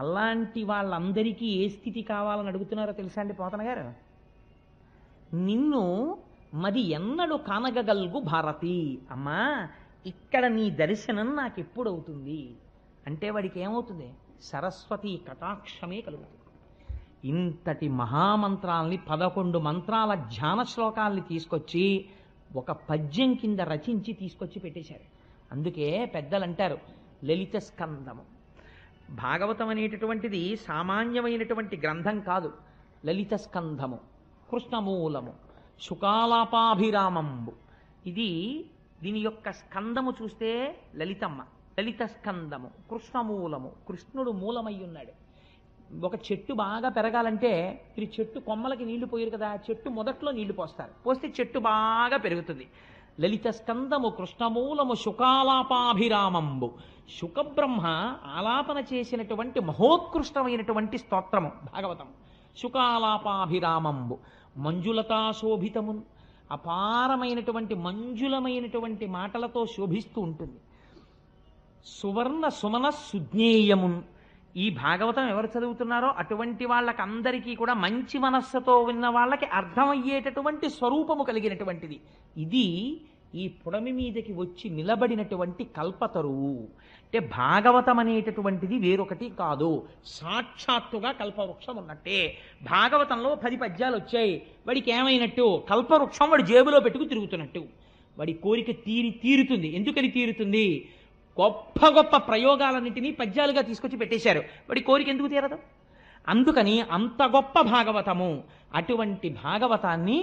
అలాంటి వాళ్ళందరికీ ఏ స్థితి కావాలని అడుగుతున్నారో తెలుసా అండి పోతన గారు? నిన్ను మది ఎన్నడు కానగగల్గు భారతి, అమ్మా ఇక్కడ నీ దర్శనం నాకెప్పుడవుతుంది అంటే వాడికి ఏమవుతుంది? సరస్వతి కటాక్షమే కలుగుతుంది. ఇంతటి మహామంత్రాల్ని 11 మంత్రాల ధ్యాన శ్లోకాల్ని తీసుకొచ్చి ఒక పద్యం కింద రచించి తీసుకొచ్చి పెట్టేశారు. అందుకే పెద్దలు అంటారు లలిత స్కందము. భాగవతం అనేటటువంటిది సామాన్యమైనటువంటి గ్రంథం కాదు. లలిత స్కంధము, కృష్ణమూలము, శుకాలాపాభిరామంబు. దీని యొక్క స్కందము చూస్తే లలితమ్మ, లలిత స్కందము, కృష్ణమూలము, కృష్ణుడు మూలమై ఉన్నాడు. ఒక చెట్టు బాగా పెరగాలంటే మీరు చెట్టు కొమ్మలకి నీళ్లు పోయారు కదా, చెట్టు మొదట్లో నీళ్లు పోస్తారు, పోస్తే చెట్టు బాగా పెరుగుతుంది. లలిత స్కందము, కృష్ణమూలము, శుకాలాపాభిరామంబు. శుకబ్రహ్మ ఆలాపన చేసినటువంటి మహోత్కృష్టమైనటువంటి స్తోత్రము భాగవతం. శుకాలాపాభిరామంబు. మంజులతా శోభితమున్, అపారమైనటువంటి మంజులమైనటువంటి మాటలతో శోభిస్తూ ఉంటుంది. సువర్ణ సుమన సుజ్ఞేయమున్. ఈ భాగవతం ఎవరు చదువుతున్నారో అటువంటి వాళ్ళకందరికీ కూడా మంచి మనస్సుతో ఉన్న వాళ్ళకి అర్థమయ్యేటటువంటి స్వరూపము కలిగినటువంటిది. ఇది ఈ పుడమి మీదకి వచ్చి నిలబడినటువంటి కల్పతరువు. అంటే భాగవతం అనేటటువంటిది వేరొకటి కాదు, సాక్షాత్తుగా కల్పవృక్షం ఉన్నట్టే. భాగవతంలో 10 పద్యాలు వచ్చాయి, వాడికి ఏమైనట్టు? కల్పవృక్షం వాడి జేబులో పెట్టుకు తిరుగుతున్నట్టు. వాడి కోరిక తీరుతుంది. ఎందుకని తీరుతుంది? గొప్ప గొప్ప ప్రయోగాలన్నింటినీ పద్యాలుగా తీసుకొచ్చి పెట్టేశారు, వాడి కోరిక ఎందుకు తీరదు? అందుకని అంత గొప్ప భాగవతము. అటువంటి భాగవతాన్ని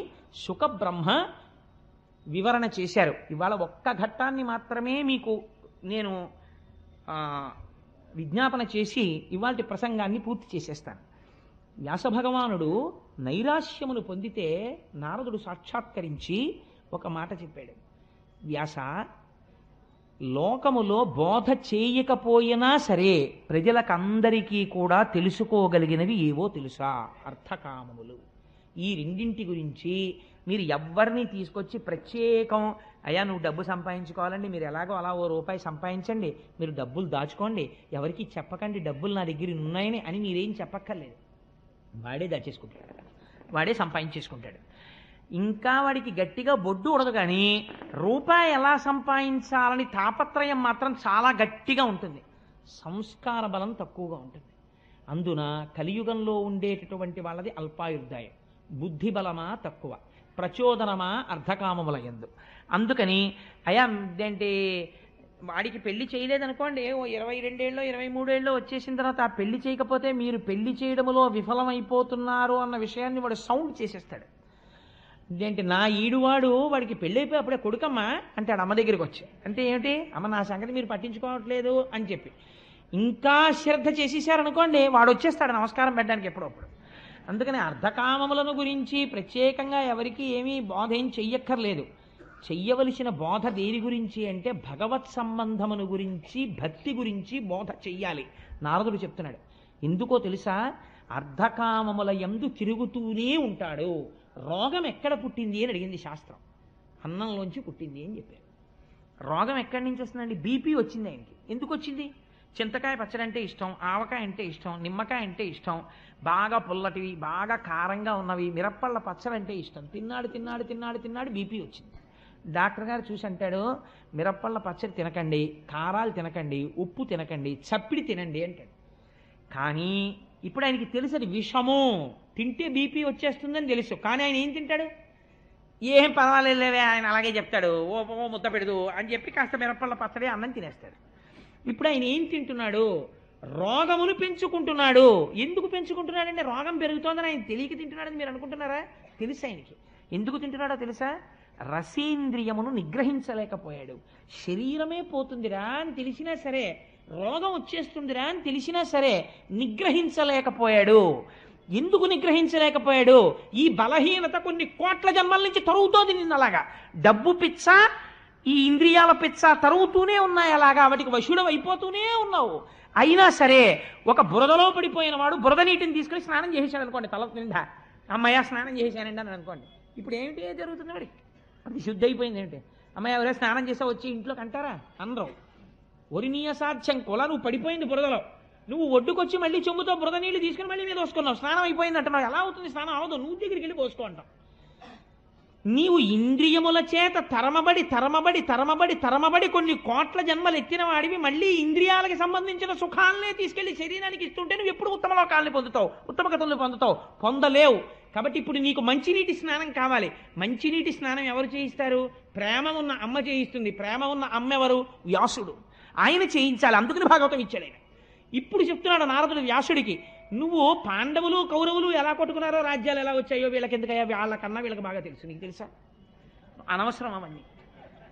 శుకబ్రహ్మ వివరణ చేశారు. ఇవాళ ఒక్క ఘట్టాన్ని మాత్రమే మీకు నేను విజ్ఞాపన చేసి ఇవాల్టి ప్రసంగాన్ని పూర్తి చేసేస్తాను. వ్యాసభగవానుడు నైరాశ్యమును పొందితే నారదుడు సాక్షాత్కరించి ఒక మాట చెప్పాడు. వ్యాస, లోకములో బోధ చేయకపోయినా సరే ప్రజలకందరికీ కూడా తెలుసుకోగలిగినవి ఏవో తెలుసా? అర్థకామములు. ఈ రెండింటి గురించి మీరు ఎవ్వరిని తీసుకొచ్చి ప్రత్యేకం, అయ్యా నువ్వు డబ్బు సంపాదించుకోవాలండి, మీరు ఎలాగో అలా ₹1 సంపాదించండి, మీరు డబ్బులు దాచుకోండి, ఎవరికి చెప్పకండి డబ్బులు నా దగ్గర ఉన్నాయని అని మీరేం చెప్పక్కర్లేదు. వాడే దాచేసుకుంటాడు, వాడే సంపాదించేసుకుంటాడు. ఇంకా వాడికి గట్టిగా బొడ్డు ఉడదు, కానీ రూపాయి ఎలా సంపాదించాలని తాపత్రయం మాత్రం చాలా గట్టిగా ఉంటుంది. సంస్కార బలం తక్కువగా ఉంటుంది. అందున కలియుగంలో ఉండేటటువంటి వాళ్ళది అల్పాయుర్దాయం. బుద్ధి బలమా తక్కువ, ప్రచోదనమా అర్ధకామముల యందు. అందుకని అయా ఏంటి వాడికి పెళ్లి చేయలేదనుకోండి, ఓ 22 ఏళ్ళో 23 ఏళ్ళో వచ్చేసిన తర్వాత ఆ పెళ్లి చేయకపోతే మీరు పెళ్లి చేయడంలో విఫలమైపోతున్నారు అన్న విషయాన్ని వాడు సౌండ్ చేసేస్తాడు. ఏంటి నా ఈడువాడు వాడికి పెళ్ళి అయిపోయి అప్పుడే కొడుకమ్మా అంటాడు అమ్మ దగ్గరికి వచ్చి. అంటే ఏమిటి? అమ్మ నా సంగతి మీరు పట్టించుకోవట్లేదు అని చెప్పి ఇంకా శ్రద్ధ చేసేసారనుకోండి, వాడు వచ్చేస్తాడు నమస్కారం పెట్టడానికి ఎప్పుడప్పుడు. అందుకని అర్ధకామములను గురించి ప్రత్యేకంగా ఎవరికి ఏమీ బోధ ఏం చెయ్యక్కర్లేదు. చెయ్యవలసిన బోధ దేని గురించి అంటే భగవత్ సంబంధమును గురించి, భక్తి గురించి బోధ చెయ్యాలి. నారదుడు చెప్తున్నాడు. ఎందుకో తెలుసా? అర్ధకామముల యందు తిరుగుతూనే ఉంటాడు. రోగం ఎక్కడ పుట్టింది అని అడిగింది శాస్త్రం. అన్నంలోంచి పుట్టింది అని చెప్పారు. రోగం ఎక్కడి నుంచి వస్తుందండి? బీపీ వచ్చింది ఆయనకి. ఎందుకు వచ్చింది? చింతకాయ పచ్చడి అంటే ఇష్టం, ఆవకాయ అంటే ఇష్టం, నిమ్మకాయ అంటే ఇష్టం, బాగా పుల్లటివి బాగా కారంగా ఉన్నవి, మిరప్పళ్ళ పచ్చడి అంటే ఇష్టం. తిన్నాడు తిన్నాడు తిన్నాడు తిన్నాడు బీపీ వచ్చింది. డాక్టర్ గారు చూసి అంటాడు, మిరప్పళ్ళ పచ్చడి తినకండి, కారాలు తినకండి, ఉప్పు తినకండి, చప్పిడి తినండి అంటాడు. కానీ ఇప్పుడు ఆయనకి తెలుసు అది విషము, తింటే బీపీ వచ్చేస్తుందని తెలుసు. కానీ ఆయన ఏం తింటాడు? ఏం పర్వాలేదులేవే, ఆయన అలాగే చెప్తాడు, ఓ ముద్ద పెడదు అని చెప్పి కాస్త మిరప్పళ్ళ పచ్చడి అన్నం తినేస్తాడు. ఇప్పుడు ఆయన ఏం తింటున్నాడు? రోగమును పెంచుకుంటున్నాడు. ఎందుకు పెంచుకుంటున్నాడంటే రోగం పెరుగుతోందని ఆయన తెలియక తింటున్నాడని మీరు అనుకుంటున్నారా? తెలుసు ఆయనకి. ఎందుకు తింటున్నాడో తెలుసా? రసేంద్రియమును నిగ్రహించలేకపోయాడు. శరీరమే పోతుందిరా అని తెలిసినా సరే, రోగం వచ్చేస్తుందిరా అని తెలిసినా సరే నిగ్రహించలేకపోయాడు. ఎందుకు నిగ్రహించలేకపోయాడు? ఈ బలహీనత కొన్ని కోట్ల జన్మల నుంచి తరుగుతోంది నిన్నలాగా. డబ్బు పిచ్చ, ఈ ఇంద్రియాల పిచ్చ తరుగుతూనే ఉన్నాయి, అలాగా వాటికి వశుడం అయిపోతూనే ఉన్నావు. అయినా సరే ఒక బురదలో పడిపోయిన వాడు బురద నీటిని తీసుకుని స్నానం చేసేసాడు అనుకోండి, తల నిండా అమ్మయ్య స్నానం చేశానండి అని అనుకోండి. ఇప్పుడు ఏమిటి జరుగుతుంది వాడికి? అది శుద్ధి అయిపోయింది ఏమిటి? అమ్మయ్య ఎవరైనా స్నానం చేసా వచ్చి ఇంట్లోకి అంటారా? అనరు. ఒరినీయ సాధ్యం కొల, నువ్వు పడిపోయింది బురదలో, నువ్వు ఒడ్డుకొచ్చి మళ్ళీ చెంబుతో బురద నీళ్ళు తీసుకుని మళ్ళీ మీద పోసుకున్నావు, స్నానం అయిపోయింది అంటున్నావు. ఎలా అవుతుంది? స్నానం అవదు, నువ్వు దగ్గరికి వెళ్ళి పోసుకో అంటావు. నీవు ఇంద్రియముల చేత తరమబడి తరమబడి తరమబడి తరమబడి కొన్ని కోట్ల జన్మలు ఎత్తిన వాడివి మళ్ళీ ఇంద్రియాలకు సంబంధించిన సుఖాలనే తీసుకెళ్లి శరీరానికి ఇస్తుంటే నువ్వు ఎప్పుడు ఉత్తమ లోకాలని పొందుతావు, ఉత్తమ గతులను పొందుతావు? పొందలేవు. కాబట్టి ఇప్పుడు నీకు మంచినీటి స్నానం కావాలి. మంచినీటి స్నానం ఎవరు చేయిస్తారు? ప్రేమ ఉన్న అమ్మ చేయిస్తుంది. ప్రేమ ఉన్న అమ్మ ఎవరు? వ్యాసుడు. ఆయన చేయించాలి. అందుకని భాగవతం ఇచ్చాడు ఆయన. ఇప్పుడు చెప్తున్నాడు నారదుడు వ్యాసుడికి, నువ్వు పాండవులు కౌరవులు ఎలా కొట్టుకున్నారో, రాజ్యాలు ఎలా వచ్చాయో వీళ్ళకి ఎందుకయ్యా, వాళ్ళకన్నా వీళ్ళకి బాగా తెలుసు, నీకు తెలుసా? అనవసరం అవన్నీ.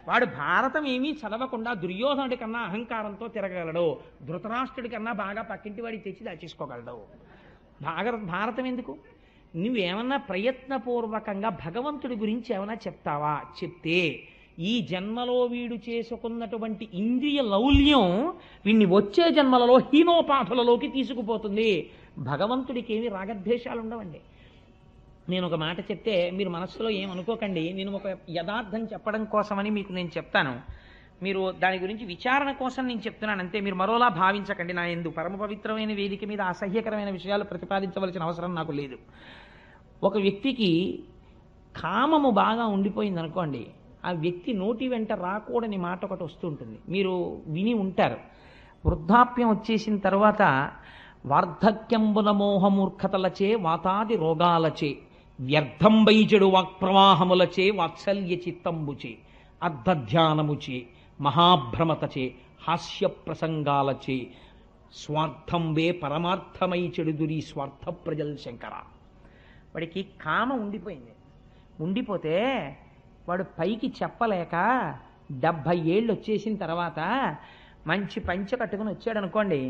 వాడు భారతం ఏమీ చదవకుండా దుర్యోధనుడి కన్నా అహంకారంతో తిరగలడు, ధృతరాష్ట్రుడి కన్నా బాగా పక్కింటి వాడికి తెచ్చి దాచేసుకోగలడు. భారతం ఎందుకు? నువ్వేమన్నా ప్రయత్నపూర్వకంగా భగవంతుడి గురించి ఏమైనా చెప్తావా? చెప్తే ఈ జన్మలో వీడు చేసుకున్నటువంటి ఇంద్రియ లౌల్యం వీడిని వచ్చే జన్మలలో హీనోపాధులలోకి తీసుకుపోతుంది. భగవంతుడికి ఏమి రాగద్వేషాలు ఉండవండి. నేను ఒక మాట చెప్తే మీరు మనస్సులో ఏమనుకోకండి, నేను ఒక యథార్థం చెప్పడం కోసమని మీకు నేను చెప్తాను. మీరు దాని గురించి విచారణ కోసం నేను చెప్తున్నాను అంతే, మీరు మరోలా భావించకండి. నా ఎందు పరమ పవిత్రమైన వేదిక మీద అసహ్యకరమైన విషయాలు ప్రతిపాదించవలసిన అవసరం నాకు లేదు. ఒక వ్యక్తికి కామము బాగా ఉండిపోయింది అనుకోండి, ఆ వ్యక్తి నోటి వెంట రాకూడని మాట ఒకటి వస్తుంటుంది, మీరు విని ఉంటారు. వృద్ధాప్యం వచ్చేసిన తర్వాత వార్ధక్యంబున మోహమూర్ఖతలచే వాతాది రోగాలచే వ్యర్థం వైజడు వాక్ప్రవాహములచే వాత్సల్య చిత్తంబుచే అర్ధధ్యానముచే మహాభ్రమతచే హాస్య ప్రసంగాలచే స్వార్థం వే పరమార్థమై చెడుదురి స్వార్థ ప్రజల్ శంకర. వాడికి కామ ఉండిపోయింది. ఉండిపోతే వాడు పైకి చెప్పలేక 70 ఏళ్ళు వచ్చేసిన తర్వాత మంచి పంచ కట్టుకుని వచ్చాడు అనుకోండి,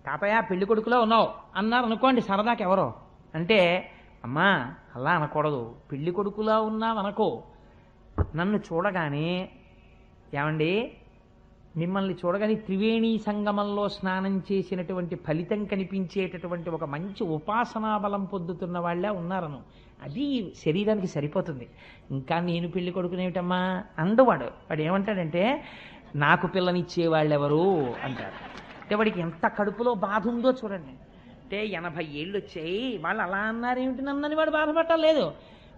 తాతయ్య పెళ్లి కొడుకులో ఉన్నావు అన్నారు అనుకోండి సరదాకి ఎవరో. అంటే అమ్మా అలా అనకూడదు, పెళ్లి కొడుకులా ఉన్నావు అనుకో. నన్ను చూడగానే ఏమండి మిమ్మల్ని చూడగానే త్రివేణి సంగమంలో స్నానం చేసినటువంటి ఫలితం కనిపించేటటువంటి ఒక మంచి ఉపాసనా బలం పొందుతున్న వాళ్ళే ఉన్నారను, అది శరీరానికి సరిపోతుంది. ఇంకా నేను పెళ్లి కొడుకునేమిటమ్మా అందవాడు. వాడు ఏమంటాడంటే నాకు పిల్లనిచ్చే ఎవరు అంటారు. అంటే వాడికి ఎంత కడుపులో బాధ ఉందో చూడండి. అంటే 80 ఏళ్ళు వచ్చాయి వాళ్ళు అలా అన్నారేమిటి నన్నని వాడు బాధపడలేదు.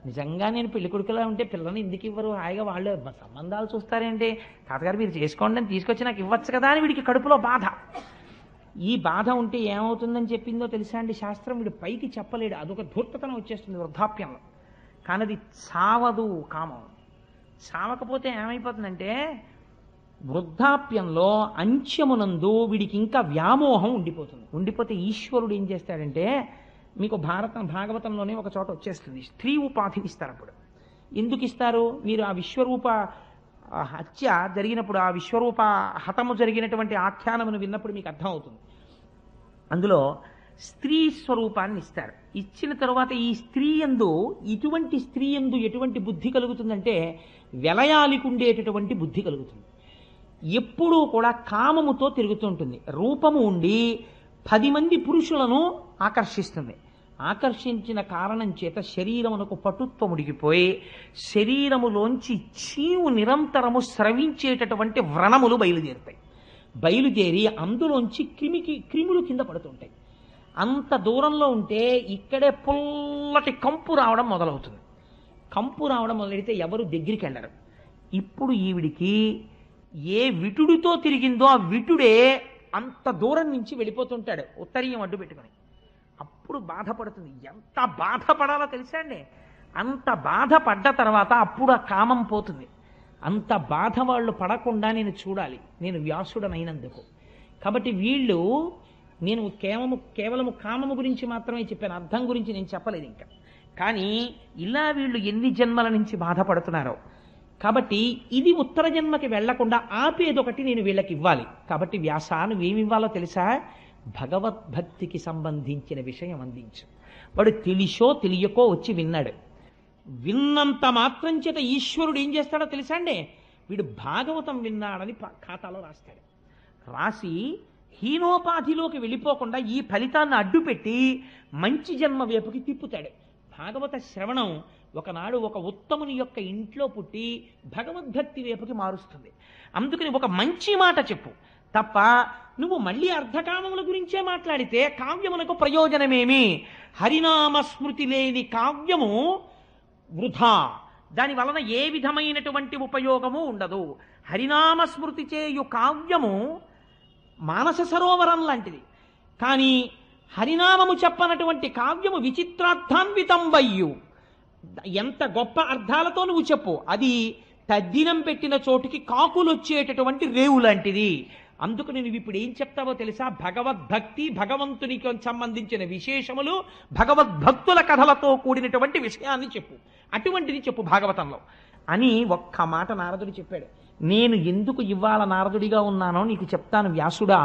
నిజంగా నేను పెళ్లి కొడుకులా ఉంటే పిల్లని ఎందుకు ఇవ్వరు, హాయిగా వాళ్ళు సంబంధాలు చూస్తారేంటి, తాతగారు మీరు చేసుకోండి అని తీసుకొచ్చి నాకు ఇవ్వచ్చు కదా అని వీడికి కడుపులో బాధ. ఈ బాధ ఉంటే ఏమవుతుందని చెప్పిందో తెలుసా అండి శాస్త్రం? వీడు పైకి చెప్పలేడు, అదొక ధూర్తతనం వచ్చేస్తుంది వృద్ధాప్యంలో. కానీ అది సావదు కామం. సావకపోతే ఏమైపోతుందంటే వృద్ధాప్యంలో అంత్యమునందు వీడికి ఇంకా వ్యామోహం ఉండిపోతుంది. ఉండిపోతే ఈశ్వరుడు ఏం చేస్తాడంటే, మీకు భాగవతంలోనే ఒక చోట వచ్చేస్తుంది, స్త్రీ ఉపాధిని ఇస్తారు. అప్పుడు ఎందుకు ఇస్తారు? మీరు ఆ విశ్వరూప హత్య జరిగినప్పుడు, ఆ విశ్వరూప హతము జరిగినటువంటి ఆఖ్యానమును విన్నప్పుడు మీకు అర్థమవుతుంది. అందులో స్త్రీ స్వరూపాన్ని ఇస్తారు. ఇచ్చిన తరువాత ఈ స్త్రీ యందు ఎటువంటి బుద్ధి కలుగుతుందంటే వెలయాలికి ఉండేటటువంటి బుద్ధి కలుగుతుంది. ఎప్పుడూ కూడా కామముతో తిరుగుతుంటుంది. రూపము ఉండి 10 మంది పురుషులను ఆకర్షిస్తుంది. ఆకర్షించిన కారణం చేత శరీరమునకు పటుత్వం ఉడిగిపోయి శరీరములోంచి చీవు నిరంతరము స్రవించేటటువంటి వ్రణములు బయలుదేరి అందులోంచి క్రిములు కింద పడుతుంటాయి. అంత దూరంలో ఉంటే ఇక్కడే పుల్లటి కంపు రావడం మొదలవుతుంది. కంపు రావడం మొదలెడితే ఎవరు దగ్గరికి వెళ్ళరు. ఇప్పుడు ఈవిడికి ఏ విటుడితో తిరిగిందో ఆ విటుడే అంత దూరం నుంచి వెళ్ళిపోతుంటాడు ఉత్తరీయం అడ్డు పెట్టుకుని. అప్పుడు బాధపడుతుంది. ఎంత బాధపడాలో తెలుసా అండి? అంత బాధపడ్డ తర్వాత అప్పుడు ఆ కామం పోతుంది. అంత బాధ వాళ్ళు పడకుండా నేను చూడాలి, నేను వ్యాసుడనైనందుకు. కాబట్టి వీళ్ళు, నేను కేవలము కామము గురించి మాత్రమే చెప్పాను, అర్థం గురించి నేను చెప్పలేదు ఇంకా. కానీ ఇలా వీళ్ళు ఎన్ని జన్మల నుంచి బాధపడుతున్నారో. కాబట్టి ఇది ఉత్తర జన్మకి వెళ్లకుండా ఆపేదొకటి నేను వీళ్ళకి ఇవ్వాలి. కాబట్టి వ్యాస నువ్వేమి ఇవ్వాలో తెలుసా? భగవద్భక్తికి సంబంధించిన విషయం అందించు. వాడు తెలిసో తెలియకో వచ్చి విన్నాడు. విన్నంత మాత్రం చేత ఈశ్వరుడు ఏం చేస్తాడో తెలుసా అండి? వీడు భాగవతం విన్నాడని ఖాతాలో రాస్తాడు. రాసి హీనోపాధిలోకి వెళ్ళిపోకుండా ఈ ఫలితాన్ని అడ్డుపెట్టి మంచి జన్మ వైపుకి తిప్పుతాడు. భాగవత శ్రవణం ఒకనాడు ఒక ఉత్తముని యొక్క ఇంట్లో పుట్టి భగవద్భక్తి వైపుకి మారుస్తుంది. అందుకని ఒక మంచి మాట చెప్పు తప్ప నువ్వు మళ్ళీ అర్ధకామముల గురించే మాట్లాడితే కావ్యమునకు ప్రయోజనమేమి? హరినామస్మృతి లేని కావ్యము వృధా, దాని వలన ఏ విధమైనటువంటి ఉపయోగము ఉండదు. హరినామస్మృతి చేయు కావ్యము మానస సరోవరం లాంటిది. కానీ హరినామము చెప్పనటువంటి కావ్యము విచిత్రార్థాన్వితం వయ్యు. ఎంత గొప్ప అర్థాలతో నువ్వు చెప్పు, అది తద్దినం పెట్టిన చోటుకి కాకులు వచ్చేటటువంటి రేవు లాంటిది. అందుకని నువ్వు ఇప్పుడు ఏం చెప్తావో తెలుసా? భగవద్భక్తి, భగవంతునికి సంబంధించిన విశేషములు, భగవద్భక్తుల కథలతో కూడినటువంటి విషయాన్ని చెప్పు, అటువంటిది చెప్పు భాగవతంలో అని ఒక్క మాట నారదుడు చెప్పాడు. నేను ఎందుకు ఇవాళ నారదుడిగా ఉన్నానో నీకు చెప్తాను వ్యాసుడా.